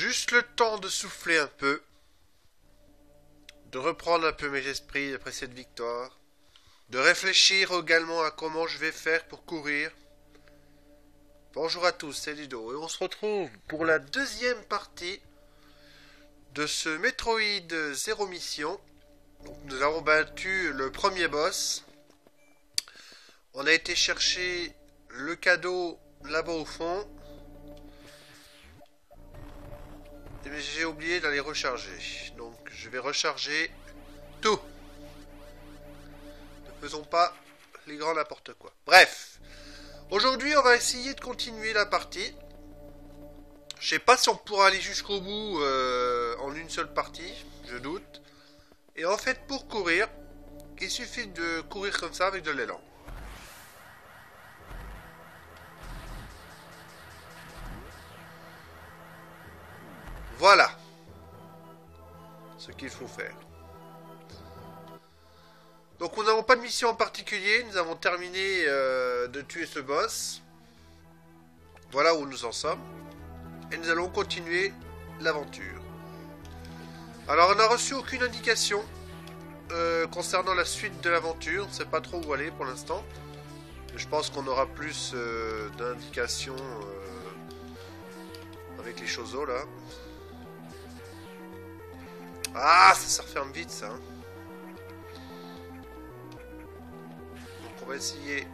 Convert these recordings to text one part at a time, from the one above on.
Juste le temps de souffler un peu, de reprendre un peu mes esprits après cette victoire, de réfléchir également à comment je vais faire pour courir. Bonjour à tous, c'est Ludo, et on se retrouve pour la deuxième partie de ce Metroid Zero Mission. Donc, nous avons battu le premier boss. On a été chercher le cadeau là-bas au fond. Mais j'ai oublié d'aller recharger. Donc je vais recharger tout. Ne faisons pas les grands n'importe quoi. Bref. Aujourd'hui on va essayer de continuer la partie. Je sais pas si on pourra aller jusqu'au bout en une seule partie. Je doute. Et en fait pour courir, il suffit de courir comme ça avec de l'élan. Voilà ce qu'il faut faire. Donc nous n'avons pas de mission en particulier, nous avons terminé de tuer ce boss. Voilà où nous en sommes. Et nous allons continuer l'aventure. Alors on n'a reçu aucune indication concernant la suite de l'aventure, on ne sait pas trop où aller pour l'instant. Je pense qu'on aura plus d'indications avec les choses là. Ah, ça se referme vite ça. Donc on va essayer.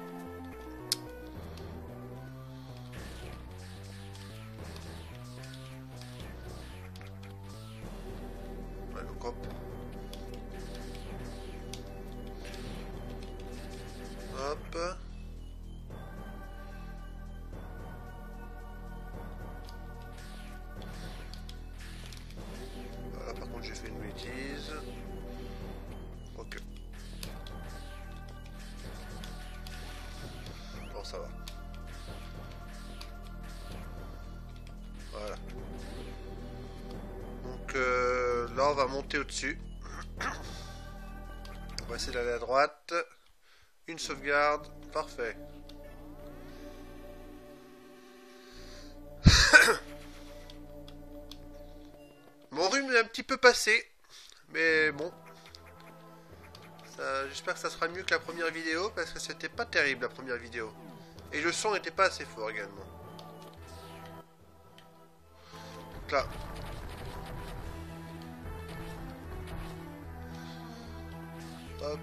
Ouais, donc hop. Hop. Voilà, par contre j'ai fait une bêtise. Ok. Bon, ça va. Voilà. Donc là on va monter au-dessus. On va essayer d'aller à droite. Une sauvegarde. Parfait. Mon rhume est un petit peu passé. Mais bon. J'espère que ça sera mieux que la première vidéo. Parce que c'était pas terrible la première vidéo. Et le son n'était pas assez fort également. Donc là. Hop.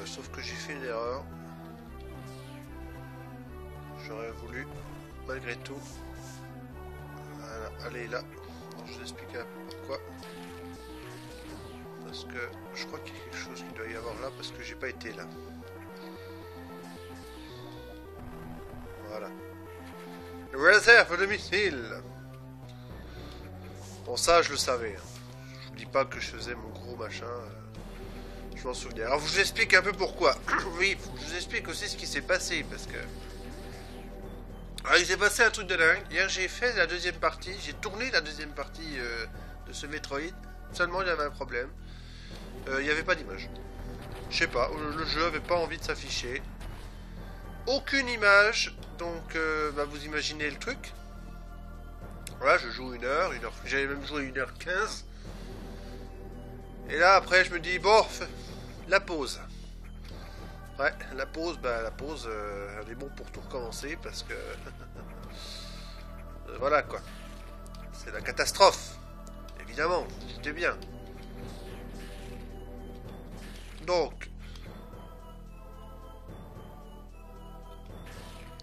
Sauf que j'ai fait une erreur. J'aurais voulu, malgré tout. Voilà, aller là. Alors, je vous explique un peu pourquoi. Parce que je crois qu'il y a quelque chose qu'il doit y avoir là parce que j'ai pas été là. Voilà. Réserve de missiles. Bon, ça je le savais. Je vous dis pas que je faisais mon gros machin. Je m'en souviens. Alors je vous explique un peu pourquoi. Oui, je vous explique aussi ce qui s'est passé parce que. Alors il s'est passé un truc de dingue. Hier j'ai fait la deuxième partie. J'ai tourné la deuxième partie de ce Metroid. Seulement il y avait un problème. Il n'y avait pas d'image. Je sais pas. Le jeu avait pas envie de s'afficher. Aucune image. Donc bah, vous imaginez le truc. Voilà, je joue 1 heure. J'avais même joué 1h15. Et là après je me dis bon, la pause. Ouais, la pause, elle est bon pour tout recommencer parce que voilà quoi. C'est la catastrophe. Évidemment, c'était bien. Donc,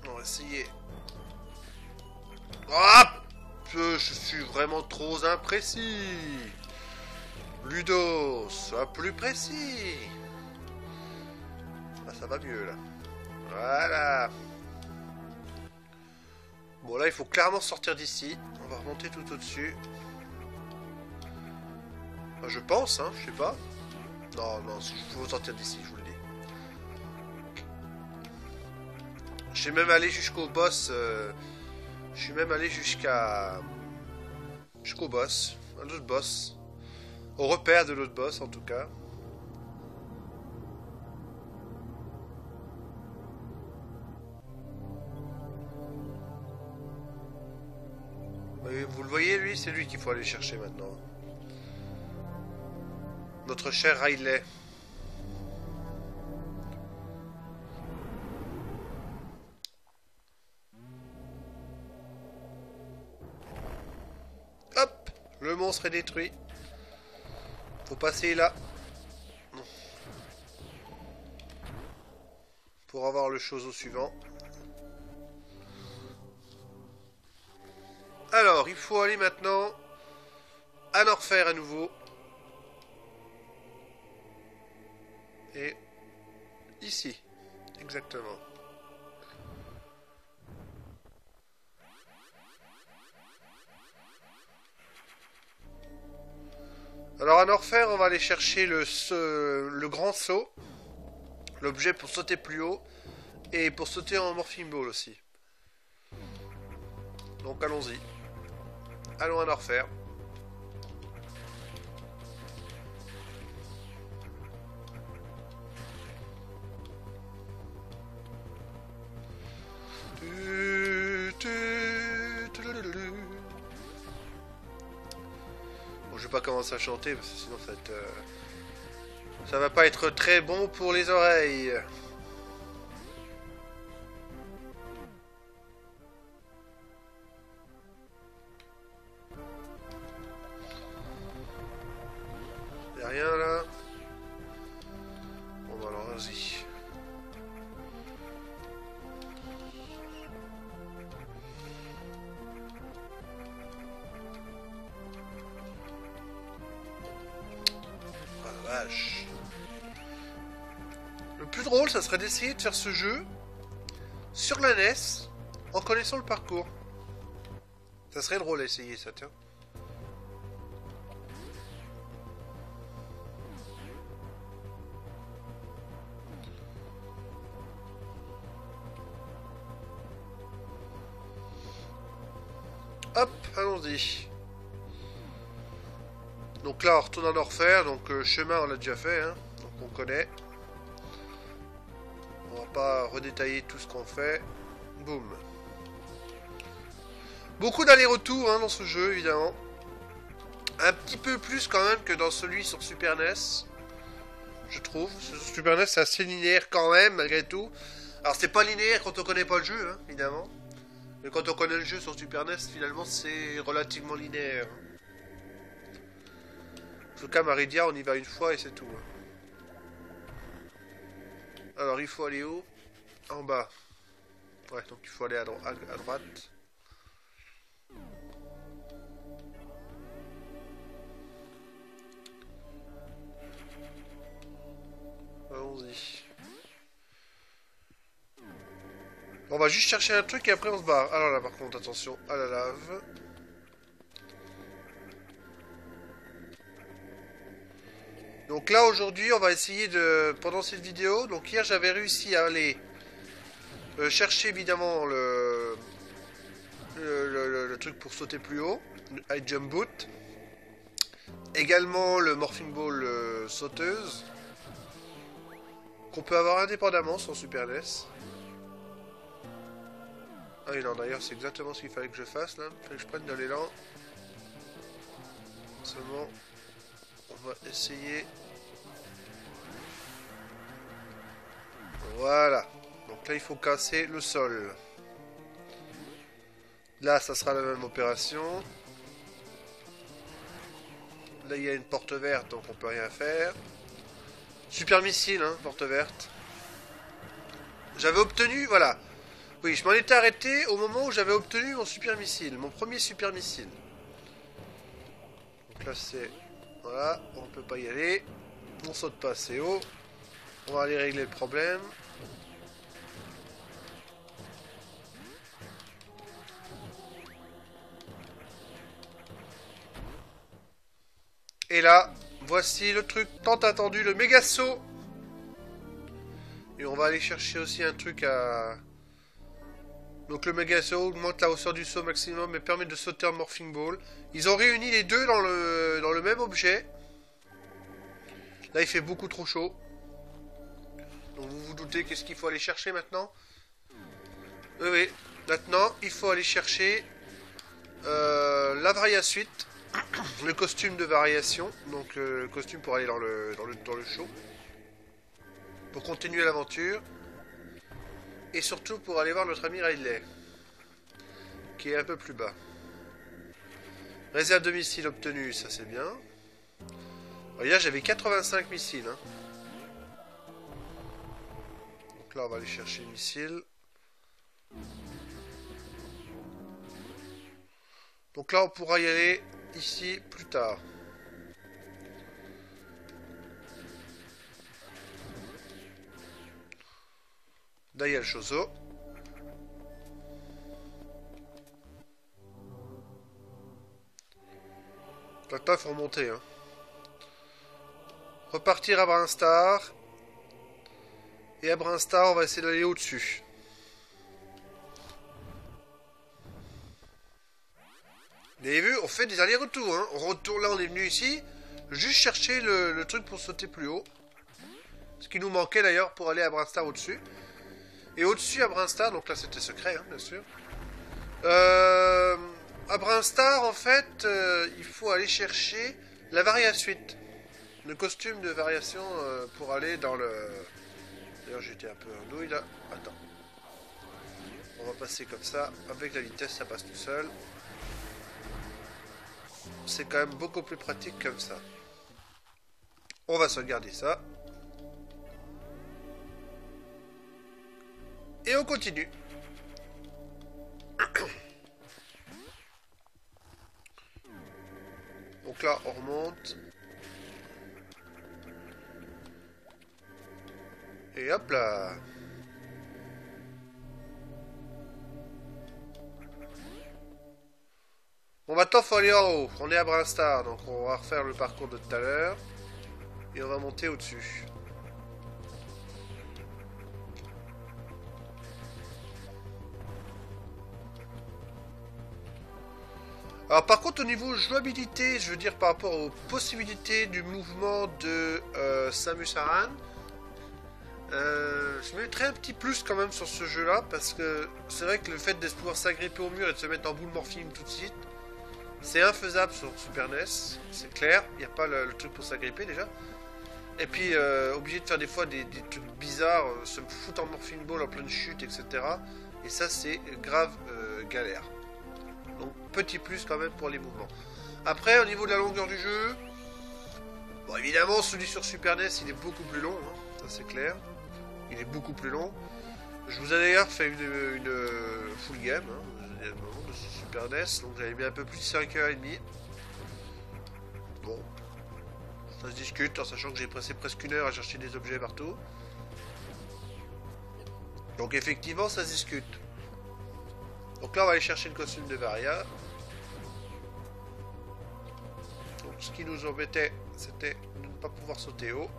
on va essayer. Ah, je suis vraiment trop imprécis. Ludo, sois plus précis. Ah, ça va mieux là. Voilà. Bon là il faut clairement sortir d'ici. On va remonter tout au-dessus. Enfin, je pense, hein, je sais pas. Non, il faut sortir d'ici, je vous le dis. Je suis même allé jusqu'au boss. Je suis même allé jusqu'au boss. Un autre boss. Au repère de l'autre boss en tout cas. Et vous le voyez, lui, c'est lui qu'il faut aller chercher maintenant. Notre cher Riley. Hop, le monstre est détruit. Faut passer là. Pour avoir le chose au suivant. Alors, il faut aller maintenant à Norfair à nouveau. Et ici, exactement. Alors à Norfair, on va aller chercher le grand saut. L'objet pour sauter plus haut. Et pour sauter en Morphing Ball aussi. Donc allons-y. Allons à Norfair. Bon, je vais pas commencer à chanter parce que sinon ça va pas être très bon pour les oreilles. Y'a rien là. Bon bah alors vas-y. Oh la vache. Le plus drôle, ça serait d'essayer de faire ce jeu sur la NES en connaissant le parcours. Ça serait drôle à essayer ça, tiens. Hop, allons-y. Donc là, on retourne en Norfair. Donc chemin, on l'a déjà fait. Hein, donc on connaît. On va pas redétailler tout ce qu'on fait. Boum. Beaucoup d'allers-retours hein, dans ce jeu, évidemment. Un petit peu plus quand même que dans celui sur Super NES. Je trouve. Sur Super NES, c'est assez linéaire quand même, malgré tout. Alors, c'est pas linéaire quand on connaît pas le jeu, hein, évidemment. Mais quand on connaît le jeu sur Super NES, finalement, c'est relativement linéaire. En tout cas, Maridia, on y va une fois et c'est tout. Alors, il faut aller où? En bas. Ouais, donc il faut aller à droite. Allons-y. On va juste chercher un truc et après on se barre. Alors là, par contre, attention à la lave. Donc là, aujourd'hui, on va essayer de... Pendant cette vidéo, donc hier, j'avais réussi à aller chercher, évidemment, le truc pour sauter plus haut. Le High Jump Boot. Également, le Morphing Ball sauteuse. Qu'on peut avoir indépendamment sur Super NES. Ah oui, non, d'ailleurs, c'est exactement ce qu'il fallait que je fasse, là. Il fallait que je prenne de l'élan. Seulement, on va essayer... Voilà. Donc là, il faut casser le sol. Là, ça sera la même opération. Là, il y a une porte verte, donc on peut rien faire. Super missile, hein, porte verte. J'avais obtenu, voilà. Oui, je m'en étais arrêté au moment où j'avais obtenu mon super missile. Mon premier super missile. Donc là, c'est... Voilà, on peut pas y aller. On saute pas assez haut. On va aller régler le problème. Et là, voici le truc tant attendu, le méga saut. Et on va aller chercher aussi un truc à... Donc le méga saut augmente la hauteur du saut maximum et permet de sauter en Morphing Ball. Ils ont réuni les deux dans le même objet. Là, il fait beaucoup trop chaud. Donc vous vous doutez qu'est-ce qu'il faut aller chercher maintenant? Oui, oui. Maintenant, il faut aller chercher La Varia Suite, le costume de variation, donc le costume pour aller dans le show, pour continuer l'aventure, et surtout pour aller voir notre ami Ridley, qui est un peu plus bas. Réserve de missiles obtenue, ça c'est bien. Regarde, j'avais 85 missiles. Hein. Donc là, on va aller chercher les missiles. Donc là, on pourra y aller ici plus tard. Là, il y a le Chozo. Maintenant, il faut remonter. Hein. Repartir à Brinstar. Et à Brinstar, on va essayer d'aller au-dessus. Vous avez vu, on fait des allers-retours. Hein. On retourne là, on est venu ici. Juste chercher le truc pour sauter plus haut. Ce qui nous manquait d'ailleurs pour aller à Brinstar au-dessus. Et au-dessus à Brinstar, donc là c'était secret, hein, bien sûr. À Brinstar, en fait, il faut aller chercher la Varia Suite. Le costume de variation pour aller dans le... D'ailleurs, j'étais un peu en douille là. Attends. On va passer comme ça. Avec la vitesse, ça passe tout seul. C'est quand même beaucoup plus pratique comme ça. On va sauvegarder ça. Et on continue. Donc là, on remonte. Et hop là. Bon, maintenant, il faut aller en haut. On est à Brinstar, donc on va refaire le parcours de tout à l'heure. Et on va monter au-dessus. Alors par contre au niveau jouabilité, je veux dire par rapport aux possibilités du mouvement de Samus Aran, je mettrais un petit plus quand même sur ce jeu là, parce que c'est vrai que le fait de pouvoir s'agripper au mur et de se mettre en boule morphine tout de suite, c'est infaisable sur Super NES, c'est clair, il n'y a pas le truc pour s'agripper déjà. Et puis obligé de faire des fois des trucs bizarres, se foutre en morphine ball en pleine chute, etc. Et ça c'est grave galère. Donc petit plus quand même pour les mouvements. Après au niveau de la longueur du jeu, bon évidemment celui sur Super NES il est beaucoup plus long, hein, ça c'est clair. Il est beaucoup plus long. Je vous ai d'ailleurs fait une full game hein, de Super NES, donc j'avais mis un peu plus de 5h30. Bon, ça se discute en sachant que j'ai passé presque une heure à chercher des objets partout. Donc effectivement ça se discute. Donc là on va aller chercher le costume de Varia. Donc ce qui nous embêtait c'était de ne pas pouvoir sauter haut.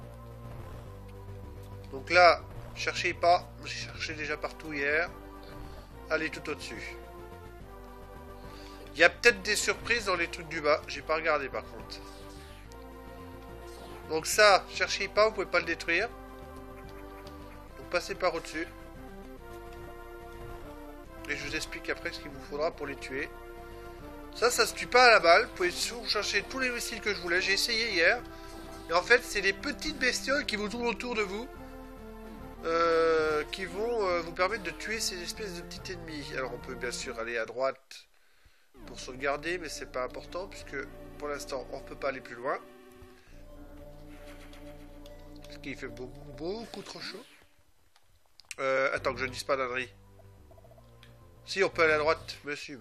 Donc là, cherchez pas, j'ai cherché déjà partout hier. Allez tout au-dessus. Il y a peut-être des surprises dans les trucs du bas, j'ai pas regardé par contre. Donc ça, cherchez pas, vous pouvez pas le détruire. Donc passez par au-dessus. Et je vous explique après ce qu'il vous faudra pour les tuer. Ça se tue pas à la balle. Vous pouvez chercher tous les missiles que je voulais. J'ai essayé hier. Et en fait, c'est des petites bestioles qui vous tournent autour de vous. Qui vont vous permettre de tuer ces espèces de petits ennemis. Alors on peut bien sûr aller à droite pour sauvegarder. Mais c'est pas important puisque pour l'instant on ne peut pas aller plus loin. Parce qu'il fait beaucoup trop chaud. Attends que je ne dise pas d'ânerie. Si, on peut aller à droite. Mais si.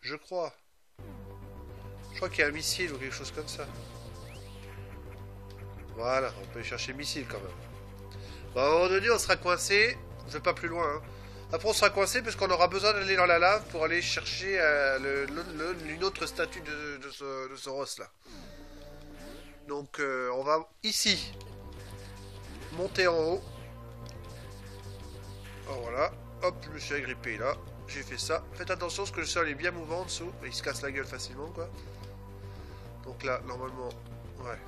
Je crois. Je crois qu'il y a un missile ou quelque chose comme ça. Voilà, on peut y chercher missile quand même. Bon, à un moment donné, on sera coincé. Je vais pas plus loin. Hein. Après, on sera coincé parce qu'on aura besoin d'aller dans la lave pour aller chercher une autre statue de Zoros là. Donc, on va ici monter en haut. Oh, voilà, hop, je me suis agrippé là, j'ai fait ça. Faites attention parce que le sol est bien mouvant en dessous, il se casse la gueule facilement quoi. Donc là, normalement, ouais.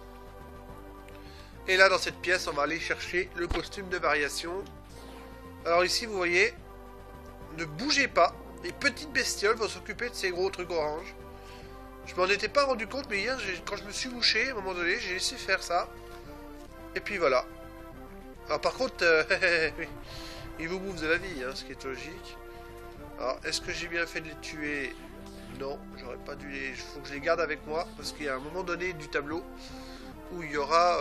Et là, dans cette pièce, on va aller chercher le costume de variation. Alors ici, vous voyez, ne bougez pas, Les petites bestioles vont s'occuper de ces gros trucs orange. Je m'en étais pas rendu compte, mais hier, quand je me suis mouché, à un moment donné, j'ai laissé faire ça. Et puis voilà. Alors par contre, oui, ils vous bouffent de la vie, hein, ce qui est logique. Alors, est-ce que j'ai bien fait de les tuer? Non, j'aurais pas dû les... Il faut que je les garde avec moi, parce qu'il y a un moment donné du tableau où il y aura...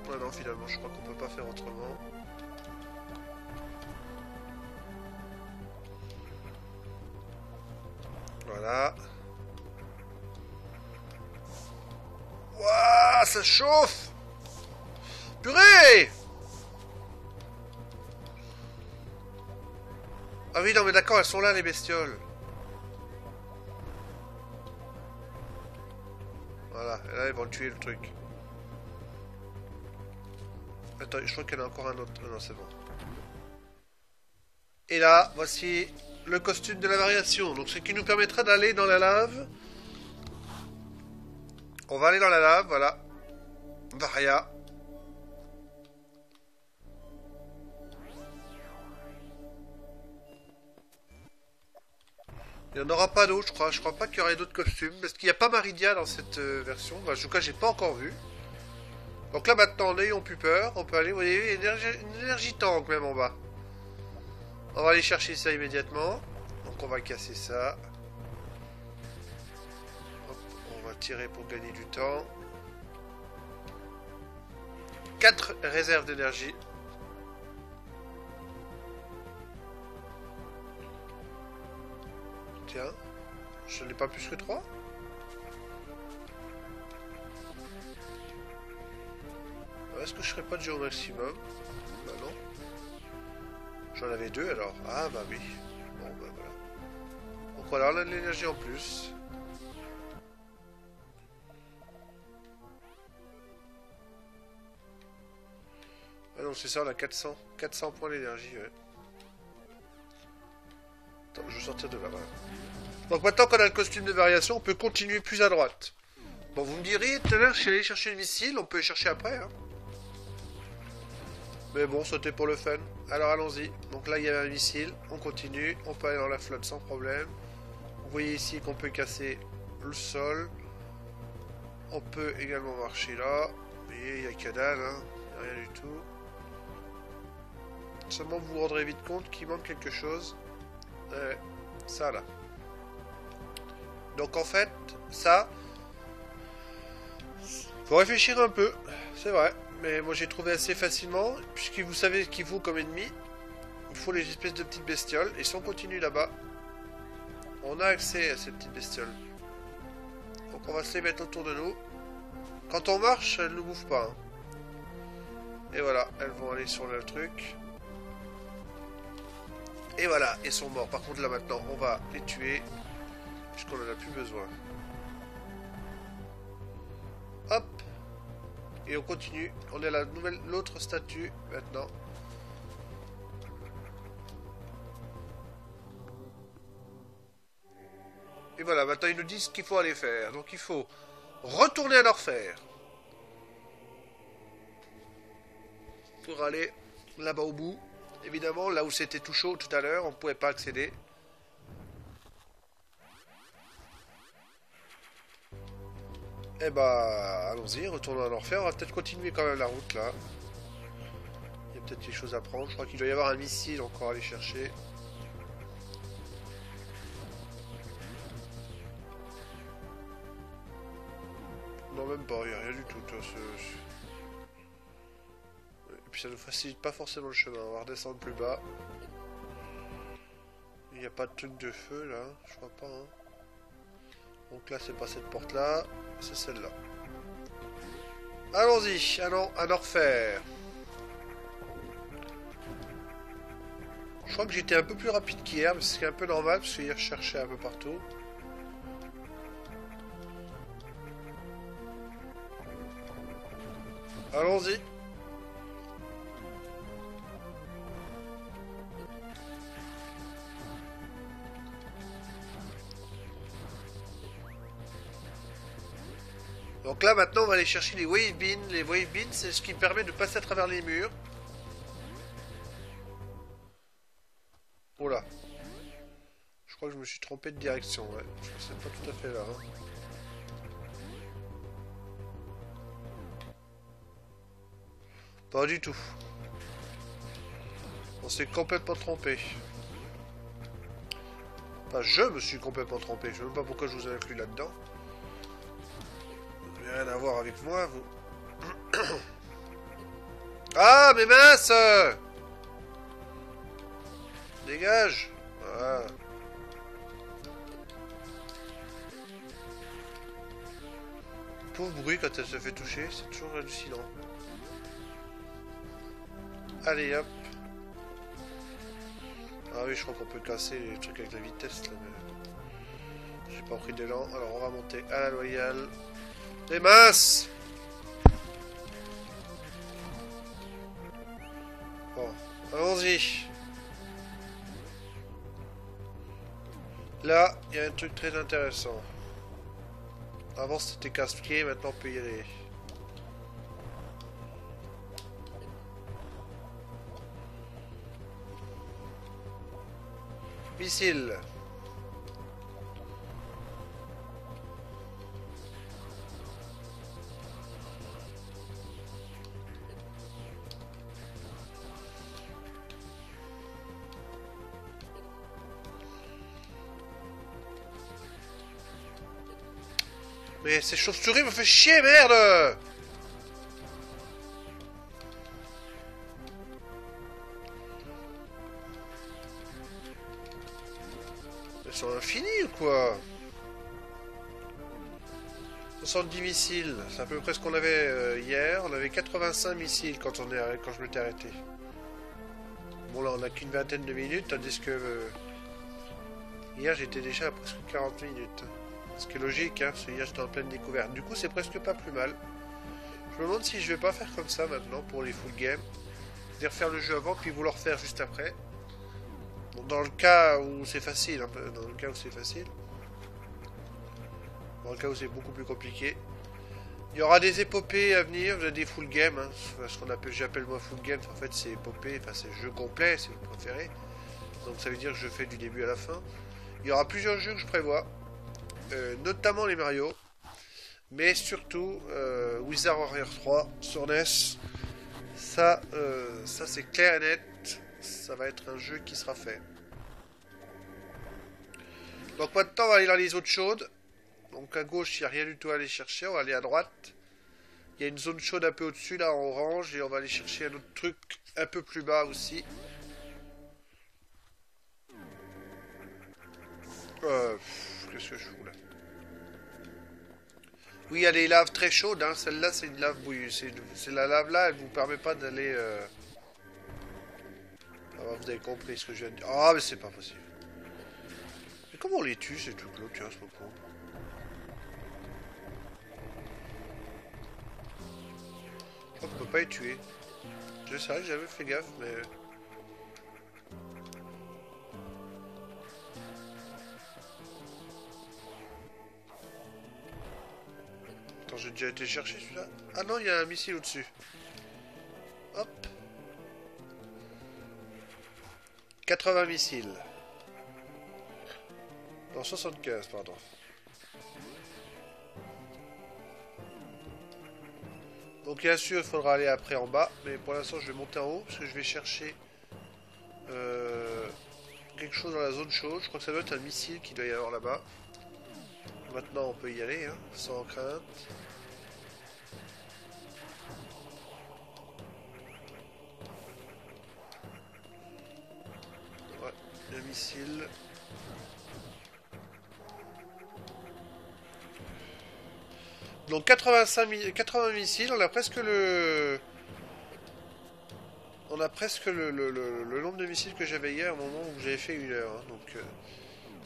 Ouais, non, finalement, je crois qu'on peut pas faire autrement. Voilà. Waouh, ça chauffe! Purée! Ah oui, non, mais d'accord, elles sont là, les bestioles. Voilà, et là, ils vont tuer le truc. Attends, je crois qu'il y en a encore un autre. Non, c'est bon. Et là, voici le costume de la variation. Donc, ce qui nous permettra d'aller dans la lave. On va aller dans la lave, voilà. Varia. Il n'y en aura pas d'autres, je crois. Je crois pas qu'il y aurait d'autres costumes. Parce qu'il n'y a pas Maridia dans cette version. Enfin, en tout cas, j'ai pas encore vu. Donc là, maintenant, n'ayons plus peur. On peut aller, vous voyez, une énergie tank même en bas. On va aller chercher ça immédiatement. Donc on va casser ça. Hop, on va tirer pour gagner du temps. 4 réserves d'énergie. Tiens, je n'ai pas plus que 3. Est-ce que je serais pas déjà au maximum? Bah non. J'en avais 2 alors. Ah bah oui. Bon bah voilà. Donc voilà, on a de l'énergie en plus. Ah non, c'est ça, on a 400. 400 points d'énergie, ouais. Attends, je vais sortir de là, voilà. Donc maintenant qu'on a le costume de variation, on peut continuer plus à droite. Bon, vous me direz, tout à l'heure, je suis allé chercher le missile, on peut les chercher après, hein. Mais bon, c'était pour le fun. Alors allons-y. Donc là, il y avait un missile. On continue. On peut aller dans la flotte sans problème. Vous voyez ici qu'on peut casser le sol. On peut également marcher là. Vous voyez, il n'y a que dalle. Hein. Il n'y a rien du tout. Seulement, vous vous rendrez vite compte qu'il manque quelque chose. Ça là. Donc en fait, ça... Faut réfléchir un peu. C'est vrai. Mais moi j'ai trouvé assez facilement, puisque vous savez ce qu'il faut comme ennemi. Il faut les espèces de petites bestioles. Et si on continue là-bas, on a accès à ces petites bestioles. Donc on va se les mettre autour de nous. Quand on marche, elles ne bouffent pas. Hein. Et voilà, elles vont aller sur le truc. Et voilà, elles sont morts. Par contre là maintenant, on va les tuer, puisqu'on n'en a plus besoin. Hop. Et on continue. On est à l'autre statue maintenant. Et voilà, maintenant ils nous disent ce qu'il faut aller faire. Donc il faut retourner à Norfair. Pour aller là-bas au bout. Évidemment, là où c'était tout chaud tout à l'heure, on ne pouvait pas accéder. Eh bah, allons-y, retournons à l'enfer. On va peut-être continuer quand même la route là. Il y a peut-être des choses à prendre. Je crois qu'il doit y avoir un missile encore à aller chercher. Non, même pas, il n'y a rien du tout. Et puis ça ne nous facilite pas forcément le chemin. On va redescendre plus bas. Il n'y a pas de truc de feu là, je crois pas. Hein. Donc là, c'est pas cette porte là, c'est celle-là. Allons-y, allons à Norfair. Je crois que j'étais un peu plus rapide qu'hier, mais c'est un peu normal, parce qu'hier je cherchais un peu partout. Allons-y. Donc là, maintenant, on va aller chercher les wave beans. Les wave beans, c'est ce qui permet de passer à travers les murs. Oh là. Je crois que je me suis trompé de direction, ouais. Je pensais pas tout à fait là. Hein. Pas du tout. On s'est complètement trompé. Enfin, je me suis complètement trompé. Je sais même pas pourquoi je vous ai inclus là-dedans. Vous n'avez rien à voir avec moi, vous. Ah, mais mince! Dégage! Voilà. Pauvre bruit quand elle se fait toucher, c'est toujours hallucinant. Allez, hop. Ah oui, je crois qu'on peut casser les trucs avec la vitesse, là, mais... J'ai pas pris d'élan, alors on va monter à la loyale. Les minces! Bon, allons-y. Là, il y a un truc très intéressant. Avant c'était casse-pied, maintenant on peut y aller. Missile. Mais ces chauves-souris me fait chier, merde! Elles sont infinies ou quoi? 70 missiles, c'est à peu près ce qu'on avait hier. On avait 85 missiles quand je m'étais arrêté. Bon là on a qu'une vingtaine de minutes, tandis que hier j'étais déjà à presque 40 minutes. Ce qui est logique, hein, parce que hier j'étais en pleine découverte. Du coup c'est presque pas plus mal. Je me demande si je vais pas faire comme ça maintenant pour les full games. C'est-à-dire faire le jeu avant puis vous le refaire juste après. Bon, dans le cas où c'est facile, hein, dans le cas où c'est facile. Dans le cas où c'est beaucoup plus compliqué. Il y aura des épopées à venir, des full games, hein, ce qu'on appelle, j'appelle moi full games, en fait c'est épopée, enfin c'est jeu complet si vous préférez. Donc ça veut dire que je fais du début à la fin. Il y aura plusieurs jeux que je prévois, notamment les Mario, mais surtout Wizard Warrior 3 sur NES. Ça c'est clair et net, ça va être un jeu qui sera fait. Donc maintenant on va aller dans les zones chaudes. Donc à gauche il n'y a rien du tout à aller chercher, on va aller à droite. Il y a une zone chaude un peu au-dessus là en orange et on va aller chercher un autre truc un peu plus bas aussi. Qu'est-ce que je fous là? Oui, il y a des laves très chaudes, hein. Celle-là c'est une lave bouillie. C'est la lave là, elle vous permet pas d'aller... Ah, vous avez compris ce que je viens de dire. Ah mais c'est pas possible. Mais comment on les tue ces trucs là? Tiens, c'est pas con. Je crois qu'on peut pas les tuer. Je sais que j'avais fait gaffe, mais... Attends, j'ai déjà été chercher celui-là. Ah non, il y a un missile au-dessus. Hop. 80 missiles. Non, 75, pardon. Donc bien sûr, il faudra aller après en bas. Mais pour l'instant, je vais monter en haut parce que je vais chercher quelque chose dans la zone chaude. Je crois que ça doit être un missile qu'il doit y avoir là-bas. Maintenant, on peut y aller, hein, sans crainte. Ouais, un missile. Donc 80 missiles, on a presque le... On a presque le nombre de missiles que j'avais hier au moment où j'avais fait 1 heure. Hein, donc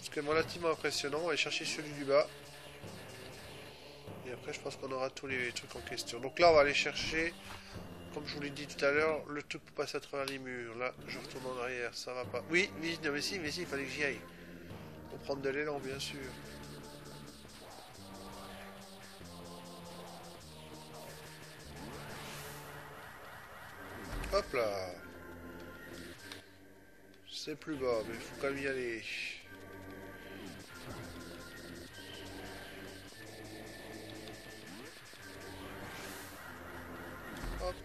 c'est quand même relativement impressionnant. On va aller chercher celui du bas. Et après je pense qu'on aura tous les trucs en question. Donc là on va aller chercher, comme je vous l'ai dit tout à l'heure, le truc pour passer à travers les murs. Là je retourne en arrière, ça va pas. Oui, oui, non, mais si, il fallait que j'y aille. Pour prendre de l'élan bien sûr. Hop là. C'est plus bas, mais il faut quand même y aller. Hop.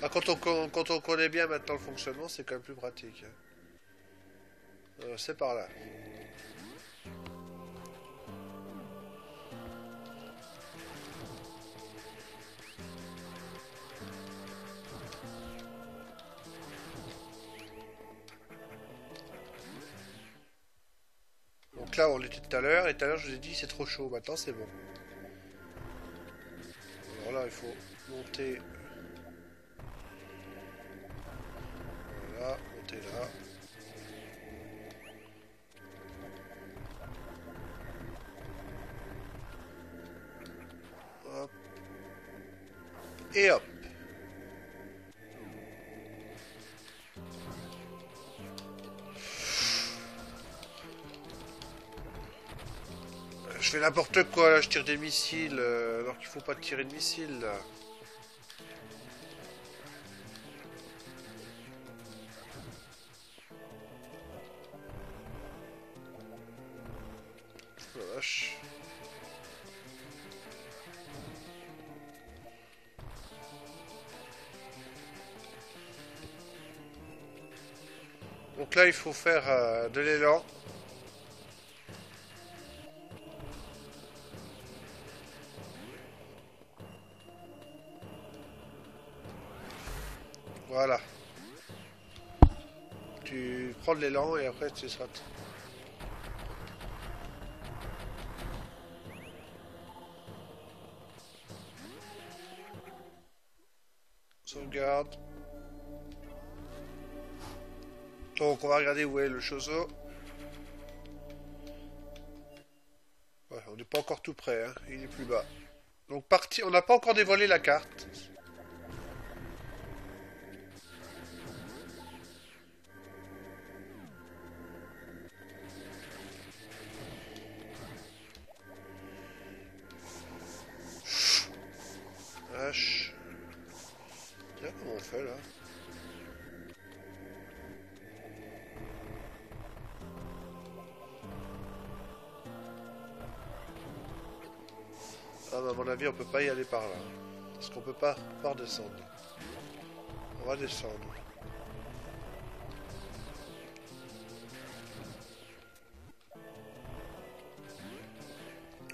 Ah, quand on connaît bien maintenant le fonctionnement, c'est quand même plus pratique. C'est par là. Donc là, on était tout à l'heure, et tout à l'heure, je vous ai dit c'est trop chaud. Maintenant, c'est bon. Alors là, il faut monter. Voilà, monter là. Hop. Et hop. Je fais n'importe quoi là, je tire des missiles alors qu'il faut pas tirer de missiles là. Oh la vache. Donc là il faut faire de l'élan. Voilà. Tu prends de l'élan et après tu sautes. Sauvegarde. Donc on va regarder où est le Chozo. Ouais, on n'est pas encore tout près, hein. Il est plus bas. Donc parti, on n'a pas encore dévoilé la carte. H. Tiens, comment on fait là? Ah, bah, à mon avis, on peut pas y aller par là. Parce qu'on peut pas redescendre. On va descendre.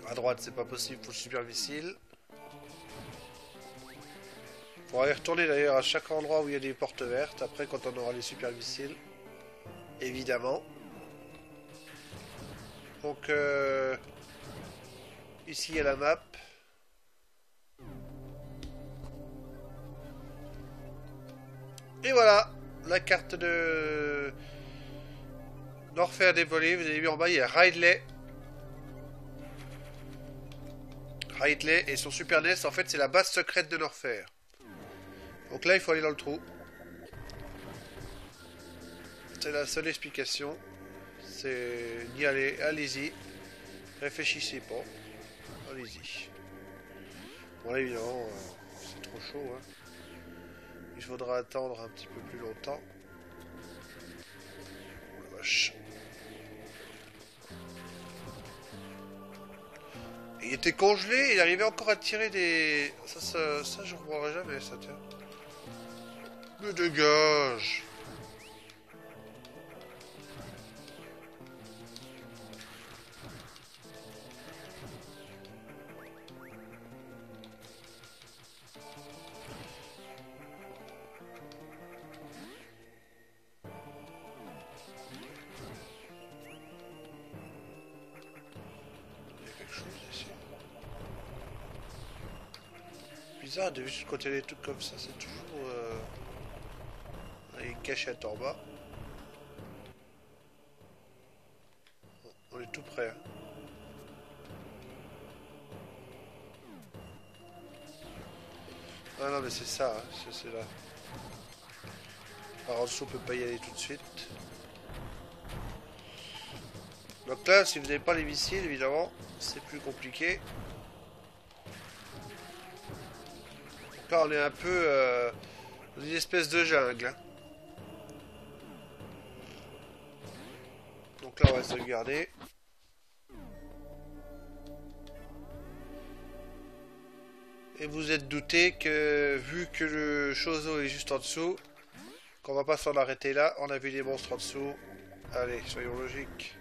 À droite, c'est pas possible pour le super missile. Faudra y retourner d'ailleurs à chaque endroit où il y a des portes vertes. Après, quand on aura les super missiles. Évidemment. Donc, ici, il y a la map. Et voilà, la carte de Norfair dévolée. Vous avez vu en bas, il y a Ridley. Ridley et son Super NES, en fait, c'est la base secrète de Norfair. Donc là, il faut aller dans le trou. C'est la seule explication. C'est d'y aller. Allez-y. Réfléchissez pas. Allez-y. Bon, là, évidemment, c'est trop chaud. Hein. Il faudra attendre un petit peu plus longtemps. Oh la vache. Il était congelé, il arrivait encore à tirer des... Ça je ne comprendrai jamais, ça, tiens. Me dégage. Bizarre de juste quand il y a des trucs comme ça, c'est toujours une cachette en bas. On est tout près. Hein. Ah non mais c'est ça, hein, c'est là. Par en dessous on peut pas y aller tout de suite. Donc là si vous n'avez pas les missiles évidemment c'est plus compliqué. Là on est un peu Une espèce de jungle. Hein. Donc là, on va se regarder. Et vous êtes douté que, vu que le Chozo est juste en dessous, qu'on va pas s'en arrêter là. On a vu les monstres en dessous. Allez, soyons logiques.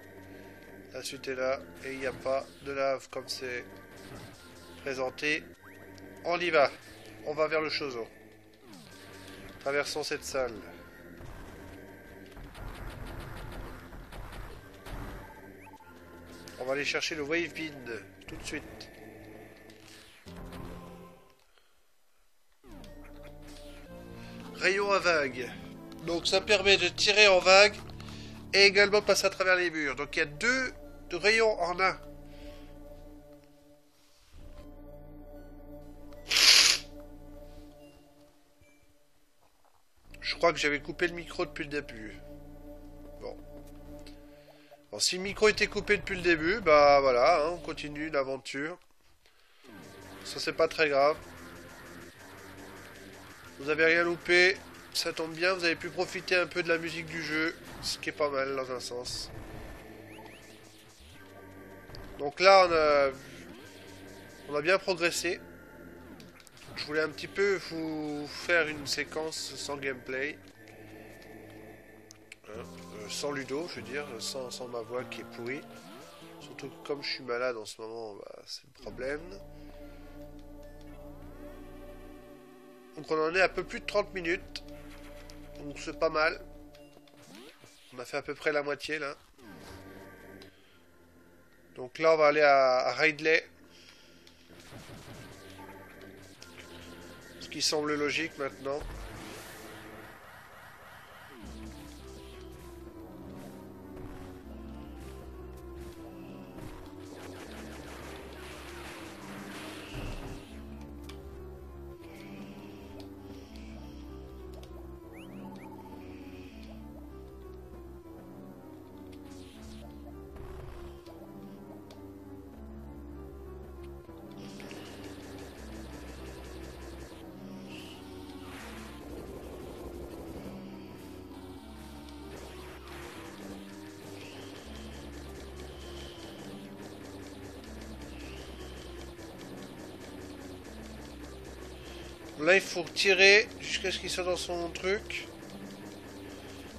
La suite est là. Et il n'y a pas de lave comme c'est présenté. On y va. On va vers le Chozo. Traversons cette salle. On va aller chercher le Wave Beam tout de suite. Rayon à vague. Donc ça permet de tirer en vague et également de passer à travers les murs. Donc il y a deux rayons en un. Je crois que j'avais coupé le micro depuis le début. Bon. Bon, si le micro était coupé depuis le début, bah voilà, hein, on continue l'aventure. Ça c'est pas très grave. Vous avez rien loupé, ça tombe bien, vous avez pu profiter un peu de la musique du jeu, ce qui est pas mal dans un sens. Donc là on a bien progressé. Je voulais un petit peu vous faire une séquence sans gameplay. Hein, sans Ludo, je veux dire, sans ma voix qui est pourrie. Surtout que comme je suis malade en ce moment, bah, c'est le problème. Donc on en est à peu plus de 30 minutes. Donc c'est pas mal. On a fait à peu près la moitié là. Donc là on va aller à Ridley. Ce qui semble logique maintenant. Là, il faut tirer jusqu'à ce qu'il soit dans son truc.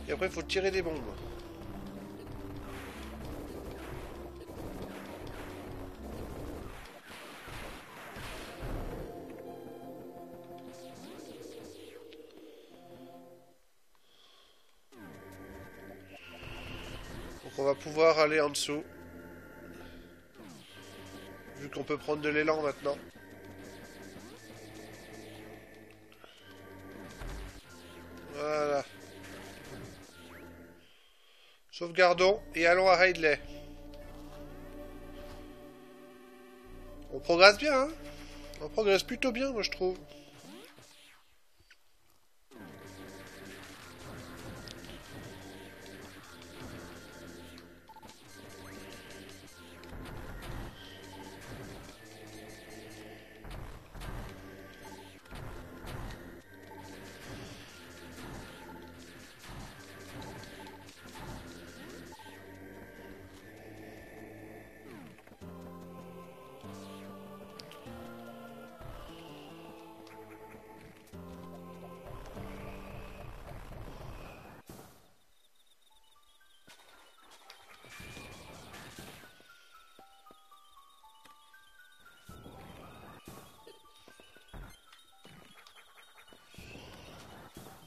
Et après, il faut tirer des bombes. Donc, on va pouvoir aller en dessous. Vu qu'on peut prendre de l'élan maintenant. Voilà. Sauvegardons et allons à Ridley. On progresse bien, hein? On progresse plutôt bien, moi je trouve.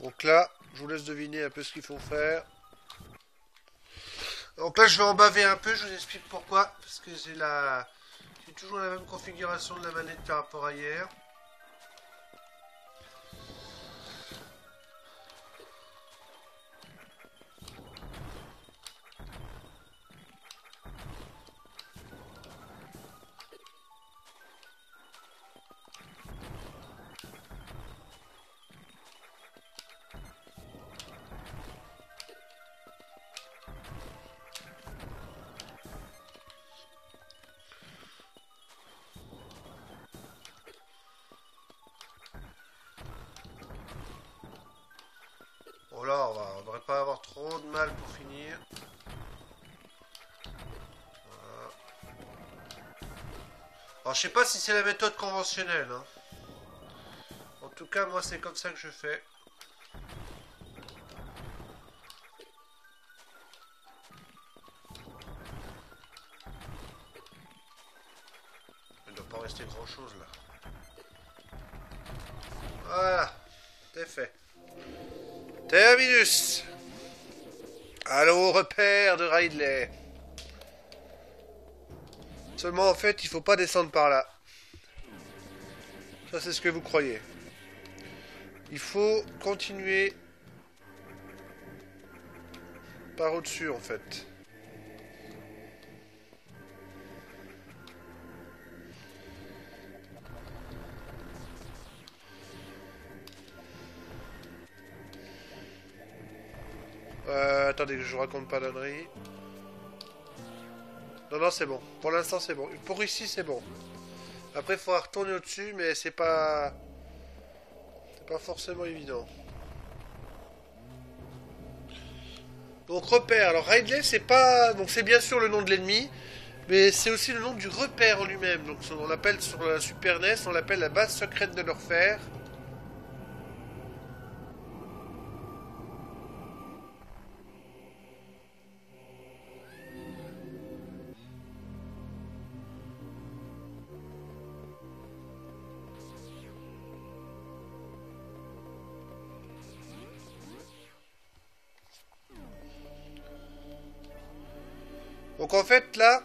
Donc là, je vous laisse deviner un peu ce qu'il faut faire. Donc là, je vais en baver un peu, je vous explique pourquoi. Parce que j'ai toujours la même configuration de la manette par rapport à hier. Bon là, on devrait pas avoir trop de mal pour finir. Voilà. Alors je sais pas si c'est la méthode conventionnelle, hein. En tout cas, moi c'est comme ça que je fais. Il ne doit pas rester grand chose là. Voilà, c'est fait. Terminus. Allons au repère de Ridley. Seulement en fait, il faut pas descendre par là. Ça c'est ce que vous croyez. Il faut continuer par au-dessus en fait. Attendez que je vous raconte pas d'annerie. Non, non, c'est bon. Pour l'instant, c'est bon. Pour ici, c'est bon. Après, il faudra retourner au-dessus, mais c'est pas... C'est pas forcément évident. Donc, repère. Alors, Ridley, c'est pas... Donc, c'est bien sûr le nom de l'ennemi, mais c'est aussi le nom du repère en lui-même. Donc, on l'appelle sur la Super NES, on l'appelle la base secrète de l'Orphère. Donc en fait là,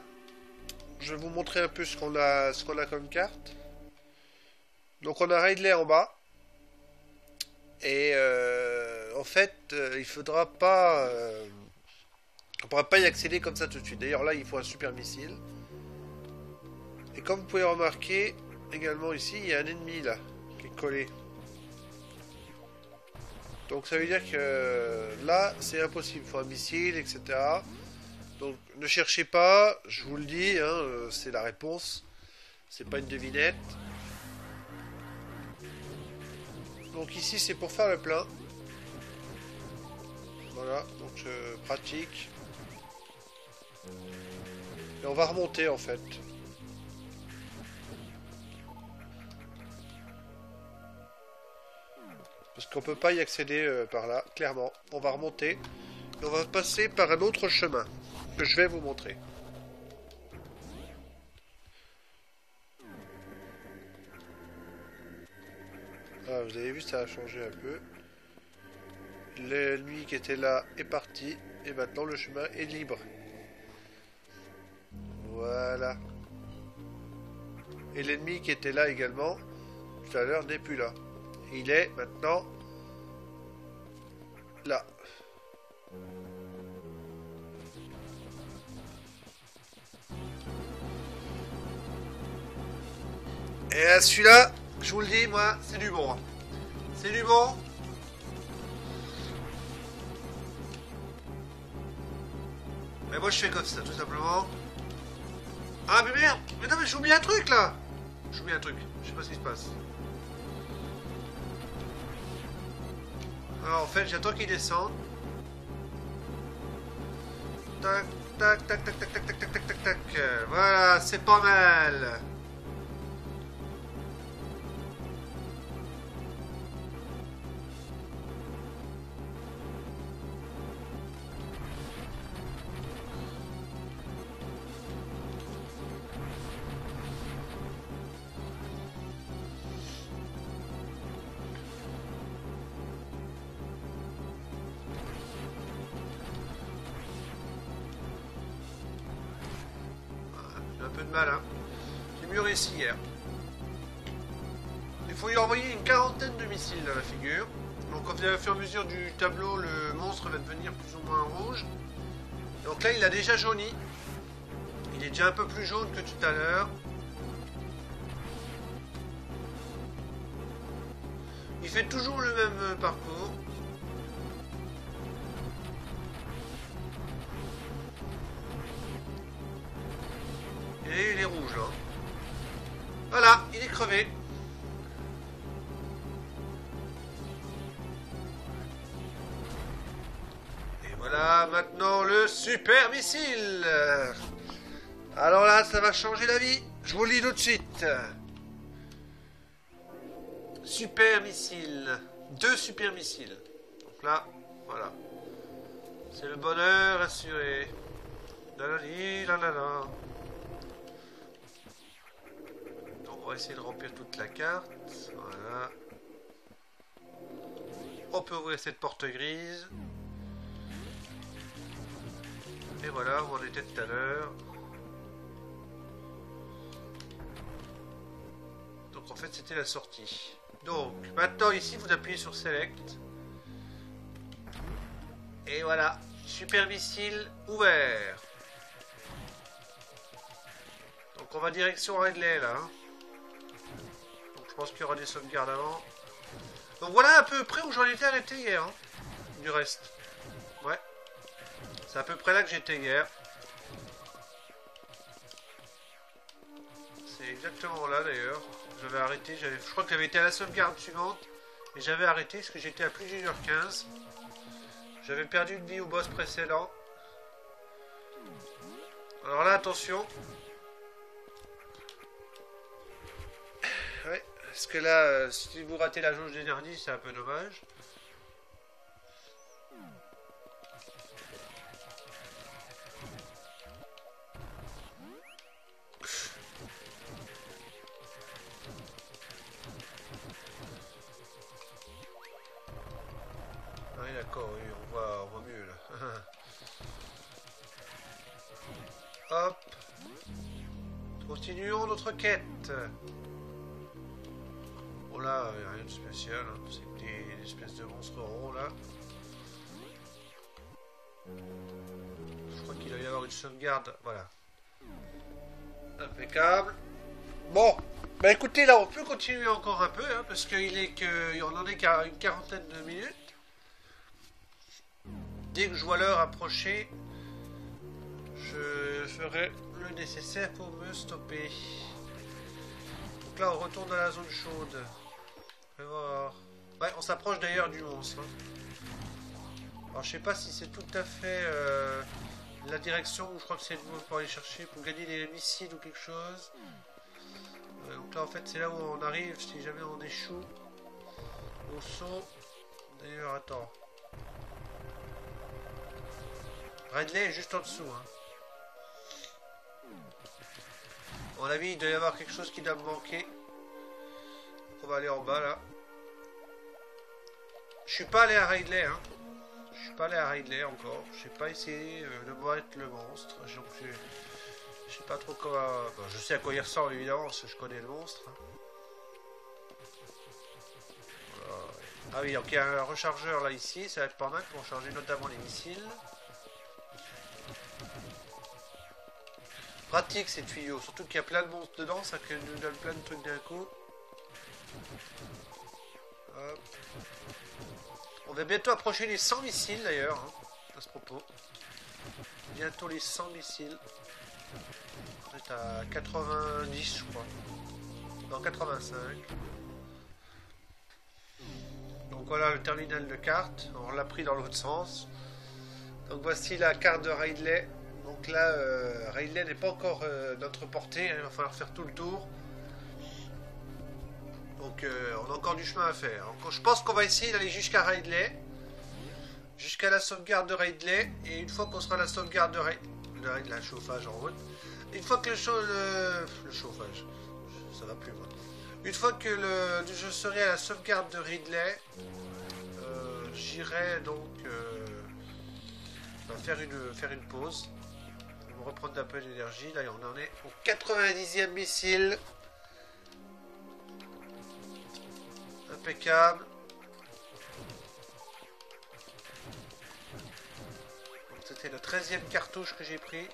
je vais vous montrer un peu ce qu'on a comme carte. Donc on a Ridley en bas. Et en fait, il faudra pas... on pourra pas y accéder comme ça tout de suite. D'ailleurs là, il faut un super missile. Et comme vous pouvez remarquer, également ici, il y a un ennemi là, qui est collé. Donc ça veut dire que là, c'est impossible. Il faut un missile, etc. Donc ne cherchez pas, je vous le dis, hein, c'est la réponse. C'est pas une devinette. Donc ici c'est pour faire le plein. Voilà, donc je pratique. Et on va remonter en fait. Parce qu'on peut pas y accéder par là, clairement. On va remonter. Et on va passer par un autre chemin. Que je vais vous montrer. Ah, vous avez vu, ça a changé un peu. L'ennemi qui était là est parti. Et maintenant, le chemin est libre. Voilà. Et l'ennemi qui était là également, tout à l'heure, n'est plus là. Il est maintenant là. Et celui-là, je vous le dis, moi, c'est du bon. C'est du bon. Mais moi, je fais comme ça, tout simplement. Ah, mais merde. Mais non, mais j'oublie un truc, là. J'oublie un truc. Je sais pas ce qui se passe. Alors, en fait, j'attends qu'il descende. Tac, tac, tac, tac, tac, tac, tac, tac, tac, tac, tac. Voilà, c'est pas mal. Un peu de mal, hein. J'ai mieux réussi hier. Il faut y envoyer une quarantaine de missiles dans la figure. Donc au fur et à mesure du tableau, le monstre va devenir plus ou moins rouge. Donc là, il a déjà jauni. Il est déjà un peu plus jaune que tout à l'heure. Il fait toujours le même parcours. Et il est rouge là. Voilà, il est crevé. de super missile. Alors là, ça va changer la vie. Je vous le dis tout de suite. Super missile. 2 super missiles. Donc là, voilà. C'est le bonheur assuré. La la li, la la la. Donc on va essayer de remplir toute la carte. Voilà. On peut ouvrir cette porte grise. Et voilà, où on était tout à l'heure. Donc en fait c'était la sortie. Donc maintenant ici vous appuyez sur Select. Et voilà, super missile ouvert. Donc on va direction Ridley là. Donc je pense qu'il y aura des sauvegardes avant. Donc voilà à peu près où j'en étais arrêté hier. Hein, du reste. Ouais. C'est à peu près là que j'étais hier. C'est exactement là d'ailleurs. J'avais arrêté, je crois que j'avais été à la sauvegarde suivante. Et j'avais arrêté parce que j'étais à plus d'une heure 15. J'avais perdu une vie au boss précédent. Alors là, attention. Ouais, parce que là, si vous ratez la jauge d'énergie, c'est un peu dommage. Oui, d'accord, oui, on voit mieux là. Hop. Continuons notre quête. Bon là, il n'y a rien de spécial, hein. C'est des espèces de monstres ronds là. Je crois qu'il doit y avoir une sauvegarde, voilà. Impeccable. Bon, bah écoutez, là on peut continuer encore un peu, hein, parce on en est qu'à une quarantaine de minutes. Dès que je vois l'heure approcher, je ferai le nécessaire pour me stopper. Donc là on retourne dans la zone chaude. On va voir. Ouais, on s'approche d'ailleurs du monstre. Alors je sais pas si c'est tout à fait la direction où je crois que c'est le mot pour aller chercher, pour gagner des missiles ou quelque chose. Donc là en fait c'est là où on arrive si jamais on échoue au saut. D'ailleurs attends. Ridley est juste en dessous. Hein. À mon avis il doit y avoir quelque chose qui doit me manquer. Donc on va aller en bas là. Je suis pas allé à Ridley hein. Je suis pas allé à Ridley encore. Je sais pas essayé de voir le monstre. Donc je sais pas trop comment. Bon, je sais à quoi il ressemble évidemment parce que je connais le monstre. Voilà. Ah oui, donc il y a un rechargeur là ici. Ça va être pas mal pour charger notamment les missiles. Pratique ces tuyaux. Surtout qu'il y a plein de monstres dedans. Ça nous donne plein de trucs d'un coup. Hop. On va bientôt approcher les 100 missiles d'ailleurs, hein, à ce propos. Bientôt les 100 missiles. On est à 90 je crois. Non, 85. Donc voilà le terminal de carte. On l'a pris dans l'autre sens. Donc voici la carte de Ridley. Donc là, Ridley n'est pas encore notre portée. Hein, il va falloir faire tout le tour. Donc on a encore du chemin à faire. Donc, je pense qu'on va essayer d'aller jusqu'à Ridley. Jusqu'à la sauvegarde de Ridley. Et une fois qu'on sera à la sauvegarde de Ridley, le chauffage en route. Une fois que le chauffage, ça va plus moi. Une fois que je serai à la sauvegarde de Ridley, j'irai donc faire une pause. Je vais me reprendre un peu d'énergie. Là on en est au 90e missile. Impeccable. C'était la 13e cartouche que j'ai pris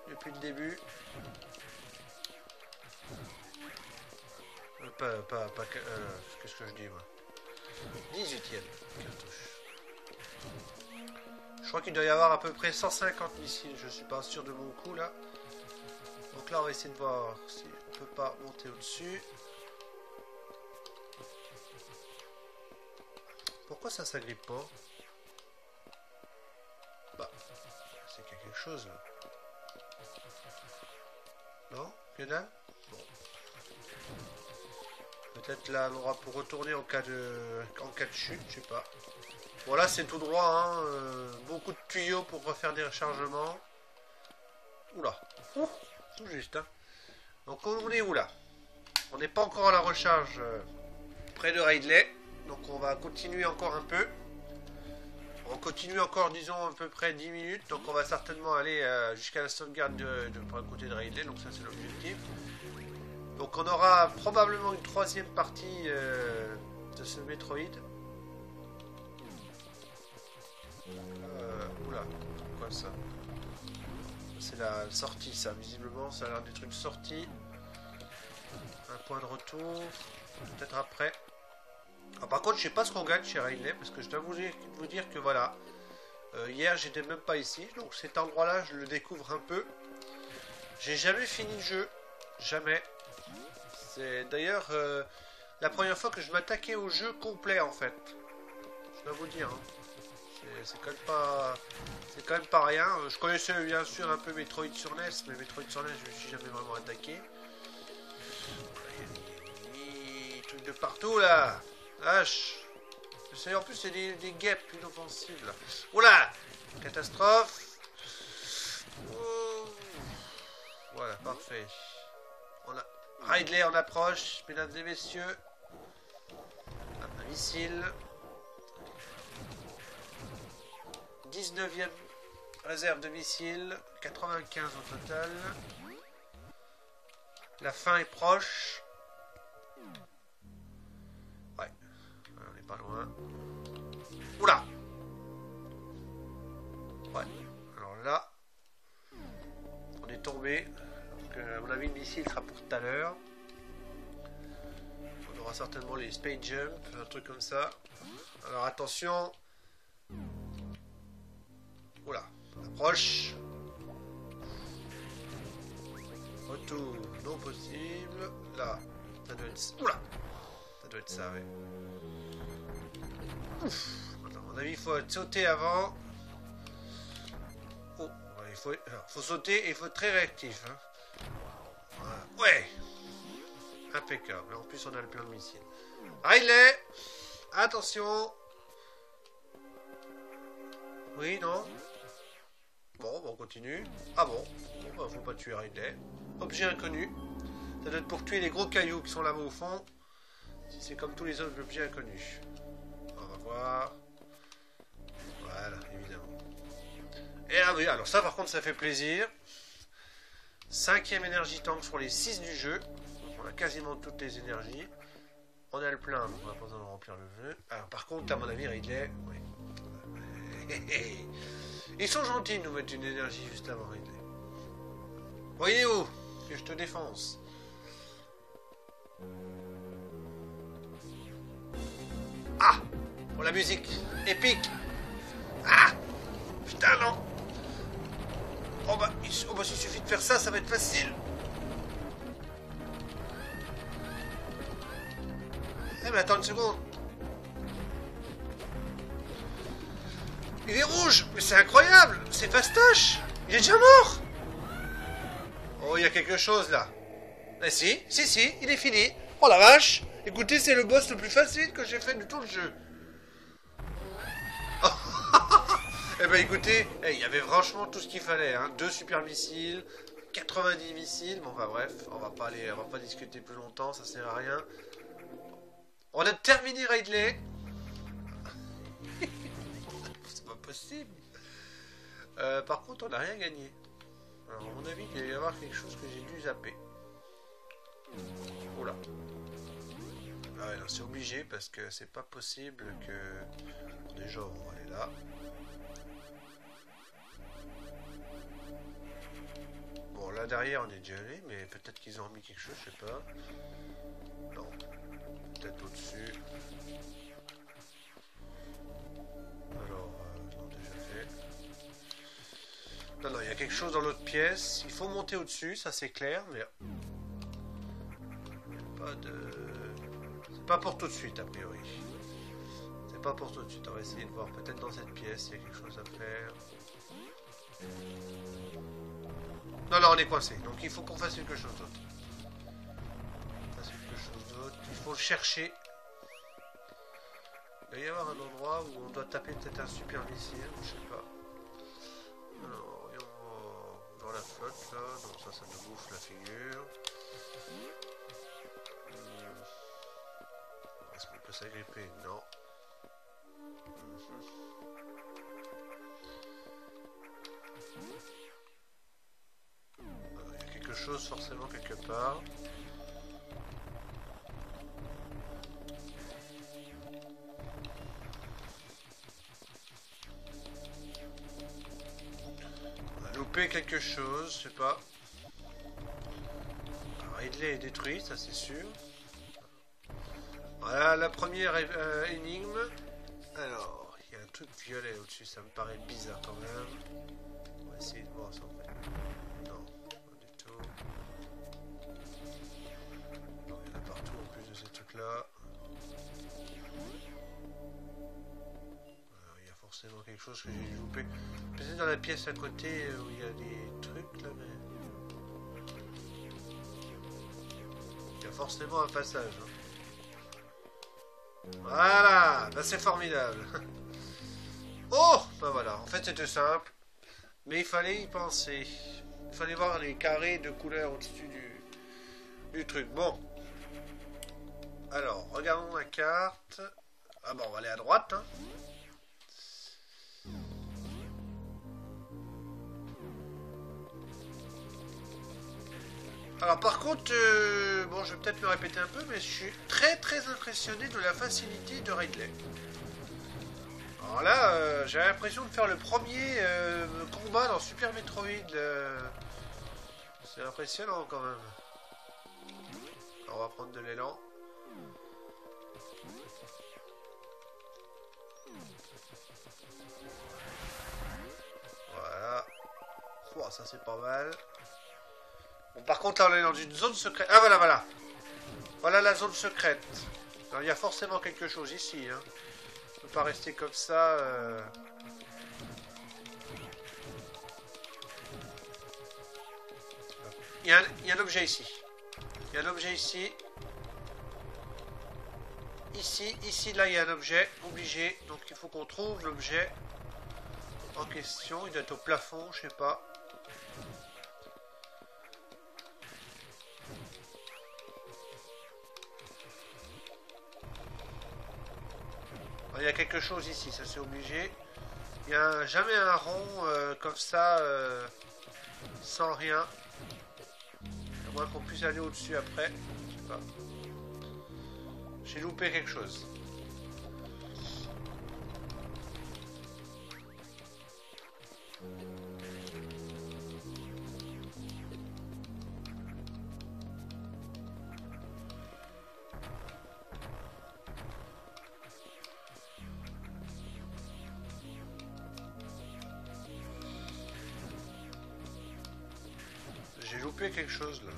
depuis le début. Qu'est-ce que je dis moi? 18e cartouche. Je crois qu'il doit y avoir à peu près 150 missiles. Je suis pas sûr de mon coup là. Donc là on va essayer de voir si on peut pas monter au-dessus. Pourquoi ça s'agrippe pas? Bah, c'est qu'il y a quelque chose là. Non? Que dalle? Bon. Peut-être là l'endroit pour retourner en cas de chute, je sais pas. Voilà, c'est tout droit, hein. Beaucoup de tuyaux pour refaire des rechargements. Oula. Oh, tout juste, hein. Donc on est où là? On n'est pas encore à la recharge près de Ridley. Donc on va continuer encore un peu. On continue encore, disons, à peu près 10 minutes. Donc on va certainement aller jusqu'à la sauvegarde pour le côté de Ridley. Donc ça c'est l'objectif. Donc on aura probablement une troisième partie de ce Metroid. Oula, c'est quoi ça? C'est la sortie, ça, visiblement. Ça a l'air des trucs sortis. Un point de retour. Peut-être après. Ah, par contre, je sais pas ce qu'on gagne chez Ridley, parce que je dois vous dire que voilà. Hier, j'étais même pas ici. Donc cet endroit-là, je le découvre un peu. J'ai jamais fini le jeu. Jamais. C'est d'ailleurs la première fois que je m'attaquais au jeu complet, en fait. Je dois vous dire. Hein. C'est quand même pas rien. Je connaissais bien sûr un peu Metroid sur NES, mais Metroid sur NES, je me suis jamais vraiment attaqué. Il y a des trucs de partout là. Vache. En plus, c'est des guêpes inoffensives là. Oula! Catastrophe. Oh. Voilà, parfait. On a Ridley en approche, mesdames et messieurs. Un missile. 19e réserve de missiles, 95 au total. La fin est proche. Ouais, on n'est pas loin. Oula! Ouais, alors là, on est tombé. Donc, à mon avis, le missile sera pour tout à l'heure. On aura certainement les space jump, un truc comme ça. Alors attention. Oula, on approche. Retour non possible. Là, ça doit être... Oula! Ça doit être ça, ouais. Ouf. À mon avis, il faut sauter avant. Oh, ouais, faut sauter et il faut être très réactif. Hein. Voilà. Ouais! Impeccable. En plus, on a le plein de missiles. Riley! Attention! Oui, non? Bon, on continue. Ah bon? Bon, bah, faut pas tuer Ridley. Objet inconnu. Ça doit être pour tuer les gros cailloux qui sont là-bas au fond. Si c'est comme tous les autres objets inconnus. On va voir. Voilà, évidemment. Et ah oui, alors ça par contre ça fait plaisir. 5e énergie tank sur les 6 du jeu. On a quasiment toutes les énergies. On a le plein, donc on n'a pas besoin de remplir le jeu. Alors par contre, à mon avis, Ridley... Ouais. Ils sont gentils de nous mettre une énergie juste avant Ridley. Voyez où que je te défonce. Ah! Pour la musique épique. Ah! Putain non. Oh bah, il suffit de faire ça, ça va être facile. Eh mais attends une seconde. Il est rouge, mais c'est incroyable, c'est fastoche. Il est déjà mort. Oh, il y a quelque chose là. Eh si, il est fini. Oh la vache. Écoutez, c'est le boss le plus facile que j'ai fait de tout le jeu. Eh ben écoutez, il y avait franchement tout ce qu'il fallait. Hein. 2 super missiles, 90 missiles. Bon, bah bref, on va pas discuter plus longtemps, ça sert à rien. On a terminé Ridley. C'est pas possible. Par contre, on n'a rien gagné. Alors, à mon avis, il va y avoir quelque chose que j'ai dû zapper. Oula. Ah ouais, c'est obligé parce que c'est pas possible que... Déjà, on va aller là. Bon, là derrière, on est déjà allé, mais peut-être qu'ils ont remis quelque chose, je sais pas. Non. Peut-être au-dessus. Alors, non, déjà fait. Non, il y a quelque chose dans l'autre pièce. Il faut monter au-dessus, ça c'est clair, mais... Il n'y a pas de... C'est pas pour tout de suite, a priori. C'est pas pour tout de suite. On va essayer de voir peut-être dans cette pièce, il y a quelque chose à faire. Non, non, on est coincé. Donc il faut qu'on fasse quelque chose d'autre. Il faut le chercher. Il doit y avoir un endroit où on doit taper peut-être un super missile, je sais pas. Alors, dans la flotte là, donc ça nous bouffe la figure. Est-ce qu'on peut s'agripper? Non. Il y a quelque chose forcément quelque part. Quelque chose, je sais pas. Alors, Ridley est détruit, ça c'est sûr. Voilà la première énigme. Alors, il y a un truc violet au-dessus, ça me paraît bizarre quand même. On va essayer de voir ça en fait. Non, pas du tout. Non, il y en a partout en plus de ces trucs-là. Il y a forcément quelque chose que j'ai loupé. Peut-être dans la pièce à côté où il y a des trucs là, mais... Il y a forcément un passage. Hein. Voilà, bah c'est formidable. Oh, bah voilà, en fait c'était simple. Mais il fallait y penser. Il fallait voir les carrés de couleur au-dessus du truc. Bon. Alors, regardons la carte. Ah bon, on va aller à droite. Hein. Alors par contre, bon je vais peut-être me répéter un peu, mais je suis très impressionné de la facilité de Ridley. Alors là, j'ai l'impression de faire le premier combat dans Super Metroid. C'est impressionnant quand même. Alors, on va prendre de l'élan. Voilà. Oh, ça c'est pas mal. Bon, par contre, là, on est dans une zone secrète. Ah, voilà. Voilà la zone secrète. Alors, il y a forcément quelque chose ici. Hein. On ne peut pas rester comme ça. Il y a un objet ici. Il y a un objet ici. Ici, là, il y a un objet. Obligé. Donc, il faut qu'on trouve l'objet en question. Il doit être au plafond, je sais pas. Il y a quelque chose ici, ça c'est obligé. Il n'y a jamais un rond comme ça, sans rien. À moins qu'on puisse aller au-dessus après. Je sais pas. J'ai loupé quelque chose. J'ai loupé quelque chose là.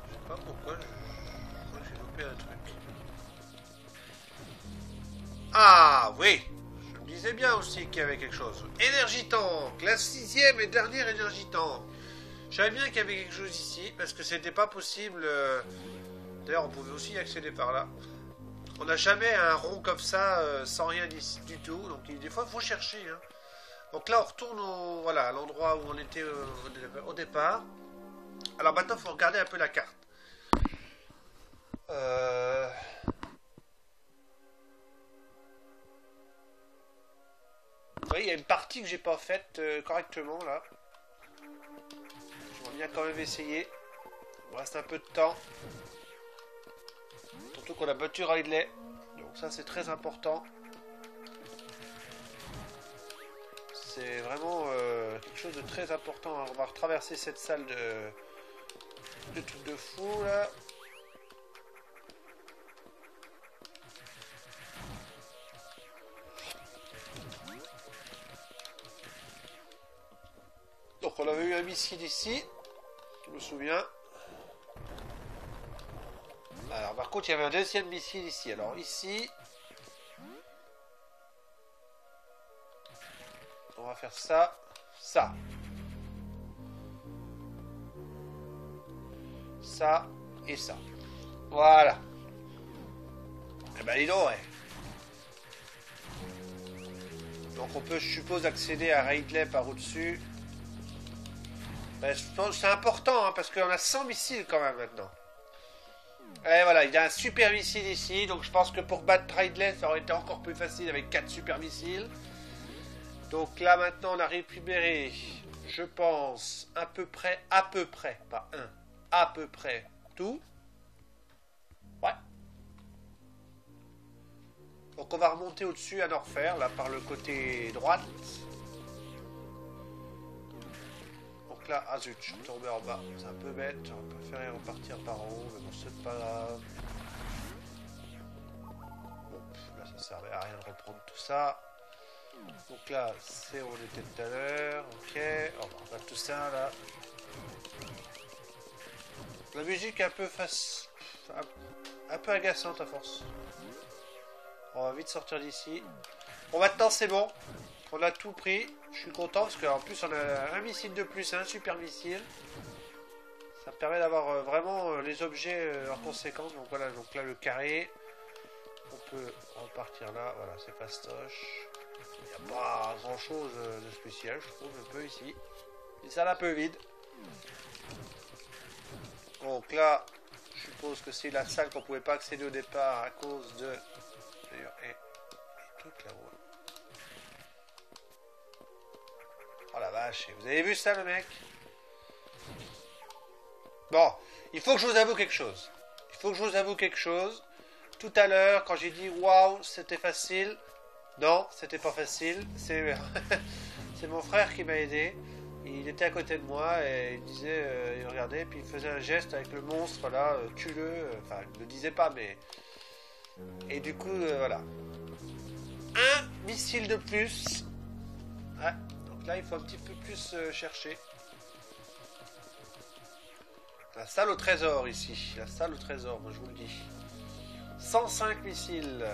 Je sais pas pourquoi, je crois que j'ai loupé un truc. Ah oui, je me disais bien aussi qu'il y avait quelque chose. Énergie Tank, la 6e et dernière Énergie Tank. Je savais bien qu'il y avait quelque chose ici, parce que c'était pas possible. D'ailleurs, on pouvait aussi y accéder par là. On n'a jamais un rond comme ça, sans rien du tout. Donc des fois, il faut chercher. Hein. Donc là, on retourne voilà, à l'endroit où on était au départ. Alors maintenant, il faut regarder un peu la carte. Vous voyez, il y a une partie que j'ai pas faite correctement là. Je vais bien quand même essayer. Il me reste un peu de temps. Surtout qu'on a battu Ridley. Donc ça, c'est très important. C'est vraiment quelque chose de très important. On va retraverser cette salle de trucs de fou là. Donc on avait eu un missile ici. Je me souviens. Alors par contre il y avait un deuxième missile ici. Alors ici. On va faire ça. Ça. Ça et ça. Voilà. Eh ben dis donc, ouais. Donc on peut, je suppose, accéder à Ridley par au-dessus. Ben, c'est important, hein, parce qu'on a 100 missiles quand même maintenant. Et voilà, il y a un super missile ici, donc je pense que pour battre Ridley, ça aurait été encore plus facile avec 4 super missiles. Donc là maintenant on a récupéré, je pense, à peu près, pas un, à peu près tout. Ouais. Donc on va remonter au-dessus à Norfair, là par le côté droite. Donc là, ah zut, je suis tombé en bas, c'est un peu bête, on préférait repartir par en haut, mais bon c'est pas grave. Bon, là ça servait à rien de reprendre tout ça. Donc là, c'est où on était tout à l'heure, ok, on va tout ça là. La musique est un peu un peu agaçante à force. On va vite sortir d'ici. Bon, maintenant c'est bon, on a tout pris, je suis content parce qu'en plus on a un missile de plus, un super missile. Ça permet d'avoir vraiment les objets en conséquence, donc voilà, donc là le carré. On peut repartir là, voilà, c'est fastoche. Il n'y a pas grand chose de spécial, je trouve, un peu ici. Une salle un peu vide. Donc là, je suppose que c'est la salle qu'on pouvait pas accéder au départ à cause de... D'ailleurs, et toute là-haut. Oh la vache, vous avez vu ça le mec? Bon, il faut que je vous avoue quelque chose. Tout à l'heure, quand j'ai dit waouh, c'était facile. Non, c'était pas facile. C'est mon frère qui m'a aidé. Il était à côté de moi et il disait, il regardait, puis il faisait un geste avec le monstre là, tue-le. Enfin, il ne le disait pas, mais. Et du coup, voilà. Un missile de plus. Ouais, donc là, il faut un petit peu plus chercher. La salle au trésor ici. La salle au trésor, moi je vous le dis. 105 missiles.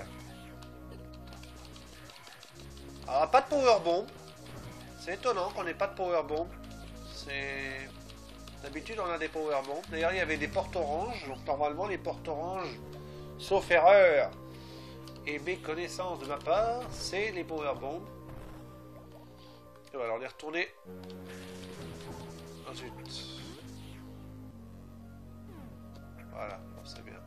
Alors, pas de powerbomb. C'est étonnant qu'on n'ait pas de powerbomb. C'est... D'habitude, on a des powerbombs. D'ailleurs, il y avait des portes oranges. Donc, normalement, les portes oranges, sauf erreur et méconnaissance de ma part, c'est les powerbombs. Et voilà, on est retourné. Ensuite. Voilà, c'est bien.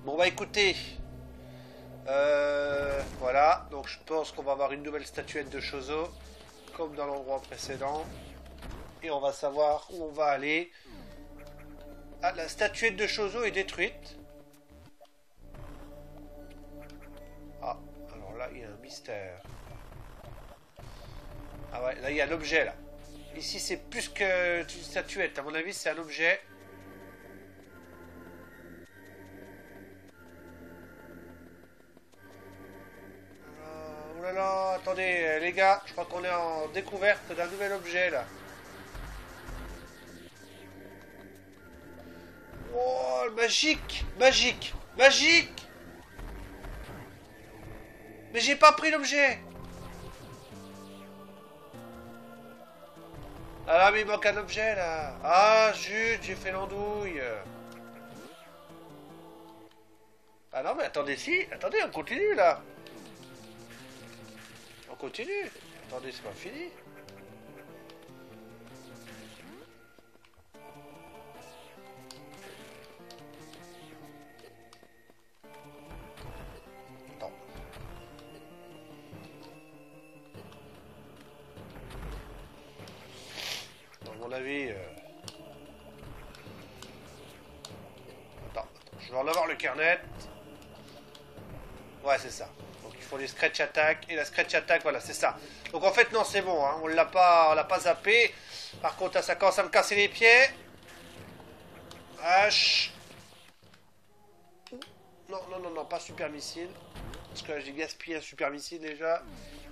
Bon bah écoutez, voilà, donc je pense qu'on va avoir une nouvelle statuette de Chozo, comme dans l'endroit précédent, et on va savoir où on va aller. Ah, la statuette de Chozo est détruite. Ah, alors là il y a un mystère. Ah ouais, là il y a l'objet là. Ici c'est plus que une statuette, à mon avis c'est un objet. Oh là là, attendez les gars, je crois qu'on est en découverte d'un nouvel objet là. Oh, magique, magique, magique. Mais j'ai pas pris l'objet. Ah là, mais il manque un objet là. Ah zut, j'ai fait l'andouille. Ah non, mais attendez, si, attendez, on continue là. On continue. Attendez, c'est pas fini. Attends. À mon avis... Attends, je vais en avoir le carnet. Ouais, c'est ça. Donc il faut les scratch attack et la scratch attack, voilà, c'est ça. Donc en fait non, c'est bon, hein, on l'a pas zappé. Par contre, là, ça commence à me casser les pieds. H. Non, non, non, non, pas super missile. Parce que j'ai gaspillé un super missile déjà.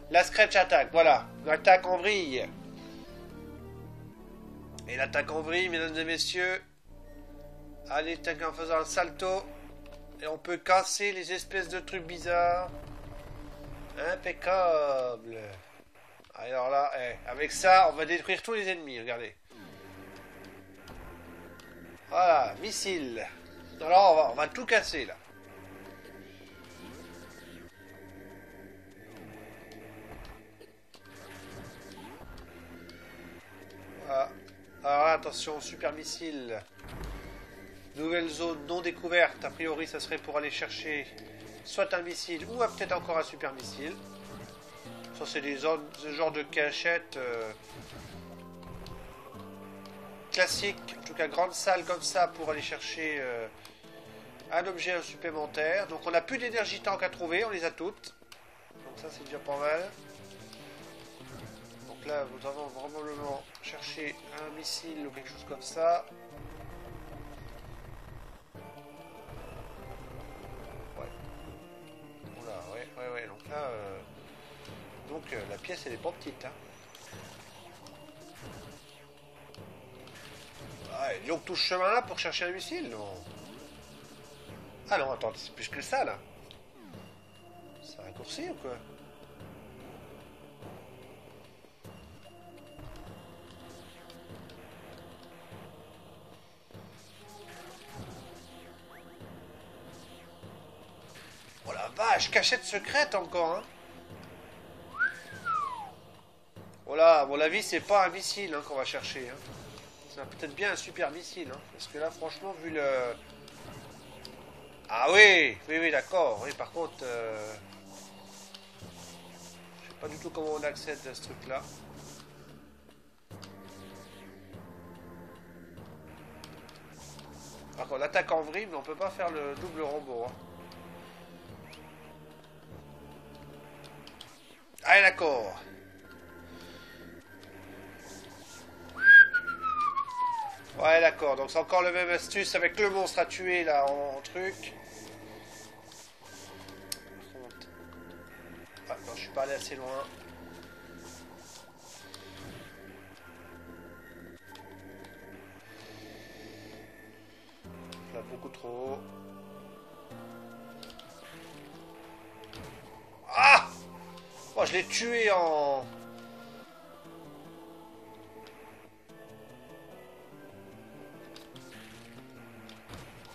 La scratch attack, voilà. L'attaque en vrille. Et l'attaque en vrille, mesdames et messieurs. Allez, en faisant un salto. Et on peut casser les espèces de trucs bizarres. Impeccable. Alors là, avec ça, on va détruire tous les ennemis, regardez. Voilà, missile. Alors on va tout casser là. Voilà. Alors là, attention, super missile. Nouvelle zone non découverte. A priori, ça serait pour aller chercher soit un missile ou peut-être encore un super missile. Ça, c'est des zones, ce genre de cachette classique. En tout cas, grande salle comme ça pour aller chercher un objet supplémentaire. Donc, on n'a plus d'énergie tank à trouver. On les a toutes. Donc, ça, c'est déjà pas mal. Donc là, nous avons probablement cherché un missile ou quelque chose comme ça. Ouais. Donc là, la pièce, elle est pas petite. Hein. Ah, et donc tout ce chemin-là pour chercher un missile, non? Ah non, attends, c'est plus que ça, là. C'est raccourci ou quoi? Oh la vache, cachette secrète encore, hein. Oh là, à mon avis, c'est pas un missile hein, qu'on va chercher. Hein. C'est peut-être bien un super missile. Hein, parce que là, franchement, vu le... Ah oui, d'accord. Oui, par contre, je sais pas du tout comment on accède à ce truc-là. Par contre, l'attaque en vrille, mais on peut pas faire le double robot. Hein. Ah d'accord. Ouais, d'accord. Donc c'est encore le même astuce avec le monstre à tuer là en truc. Ah non, je suis pas allé assez loin. Là, beaucoup trop. Ah! Oh, je l'ai tué en...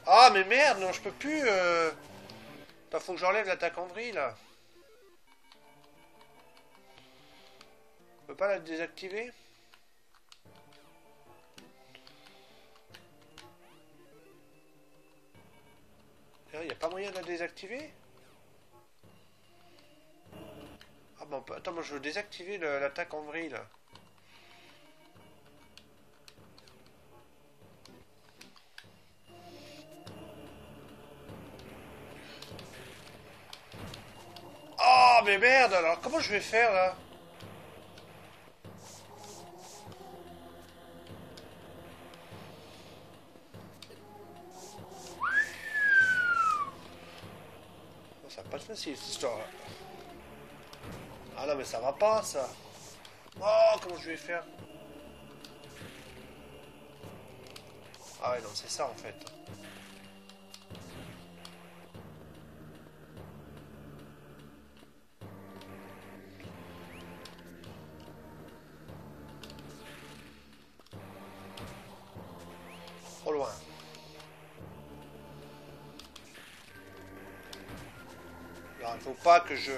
Ah, mais merde, non, je peux plus... Attends, faut que j'enlève l'attaque en vrille, là. Je peux pas la désactiver? Il n'y a pas moyen de la désactiver? Ah bon, attends, moi je veux désactiver l'attaque en vrille, là. Oh, mais merde, alors comment je vais faire, là? Ça va pas être facile, cette histoire-là. Ah non, mais ça va pas, ça. Oh, comment je vais faire? Ah ouais, non, c'est ça, en fait. Trop loin. Alors, il faut pas que je...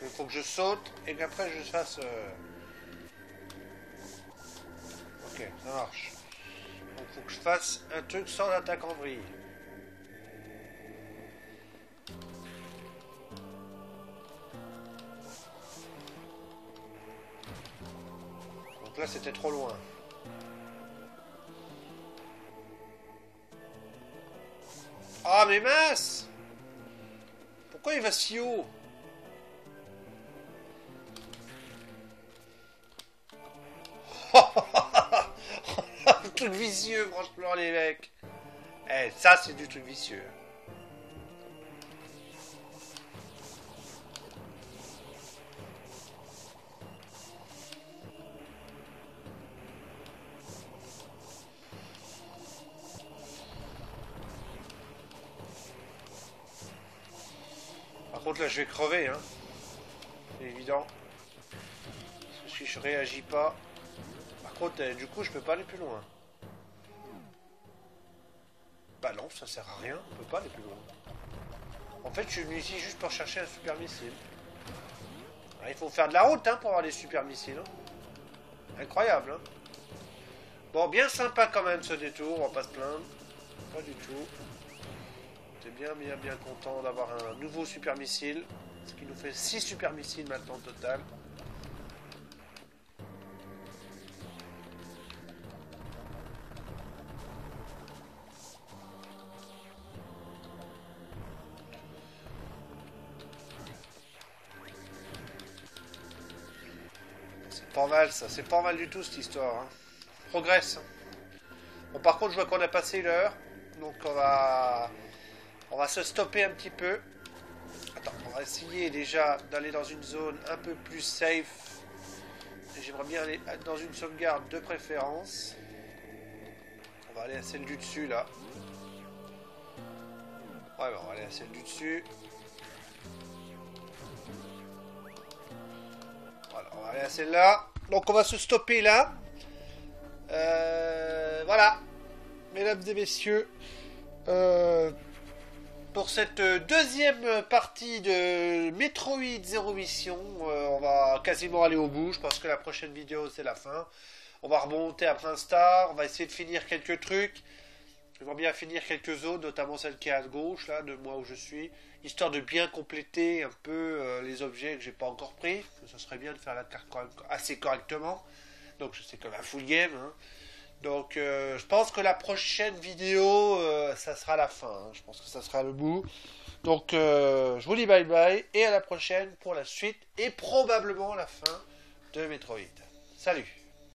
Il faut que je saute et qu'après je fasse... Ok, ça marche. Donc il faut que je fasse un truc sans l'attaque en vrille. Donc là c'était trop loin. Ah mais mince! Pourquoi il va si haut? Truc vicieux, franchement, les mecs. Eh, ça, c'est du truc vicieux. Par contre là je vais crever, hein. C'est évident. Parce que si je réagis pas... Par contre, du coup je peux pas aller plus loin. Bah non, ça sert à rien, on peut pas aller plus loin. En fait, je suis venu ici juste pour chercher un super missile. Alors, il faut faire de la route hein, pour avoir des super missiles. Hein. Incroyable. Hein. Bon, bien sympa quand même ce détour, on va pas se plaindre. Pas du tout. T'es bien content d'avoir un nouveau super missile. Ce qui nous fait 6 super missiles maintenant au total. Pas mal ça, c'est pas mal du tout cette histoire. Hein. Progresse. Bon par contre je vois qu'on a passé l'heure. Donc on va se stopper un petit peu. Attends, on va essayer déjà d'aller dans une zone un peu plus safe. J'aimerais bien aller dans une sauvegarde de préférence. On va aller à celle du dessus là. Ouais bon, on va aller à celle du dessus. Voilà, on va aller à celle-là. Donc on va se stopper là. Voilà. Mesdames et messieurs. Pour cette deuxième partie de Metroid Zero Mission, on va quasiment aller au bout. Je pense que la prochaine vidéo c'est la fin. On va remonter à Prince Star. On va essayer de finir quelques trucs. J'aimerais bien finir quelques zones, notamment celle qui est à gauche là, de moi où je suis, histoire de bien compléter un peu les objets que j'ai pas encore pris. Ça serait bien de faire la carte assez correctement. Donc c'est comme un full game. Hein. Donc je pense que la prochaine vidéo, ça sera la fin. Hein. Je pense que ça sera le bout. Donc je vous dis bye bye et à la prochaine pour la suite et probablement la fin de Metroid. Salut!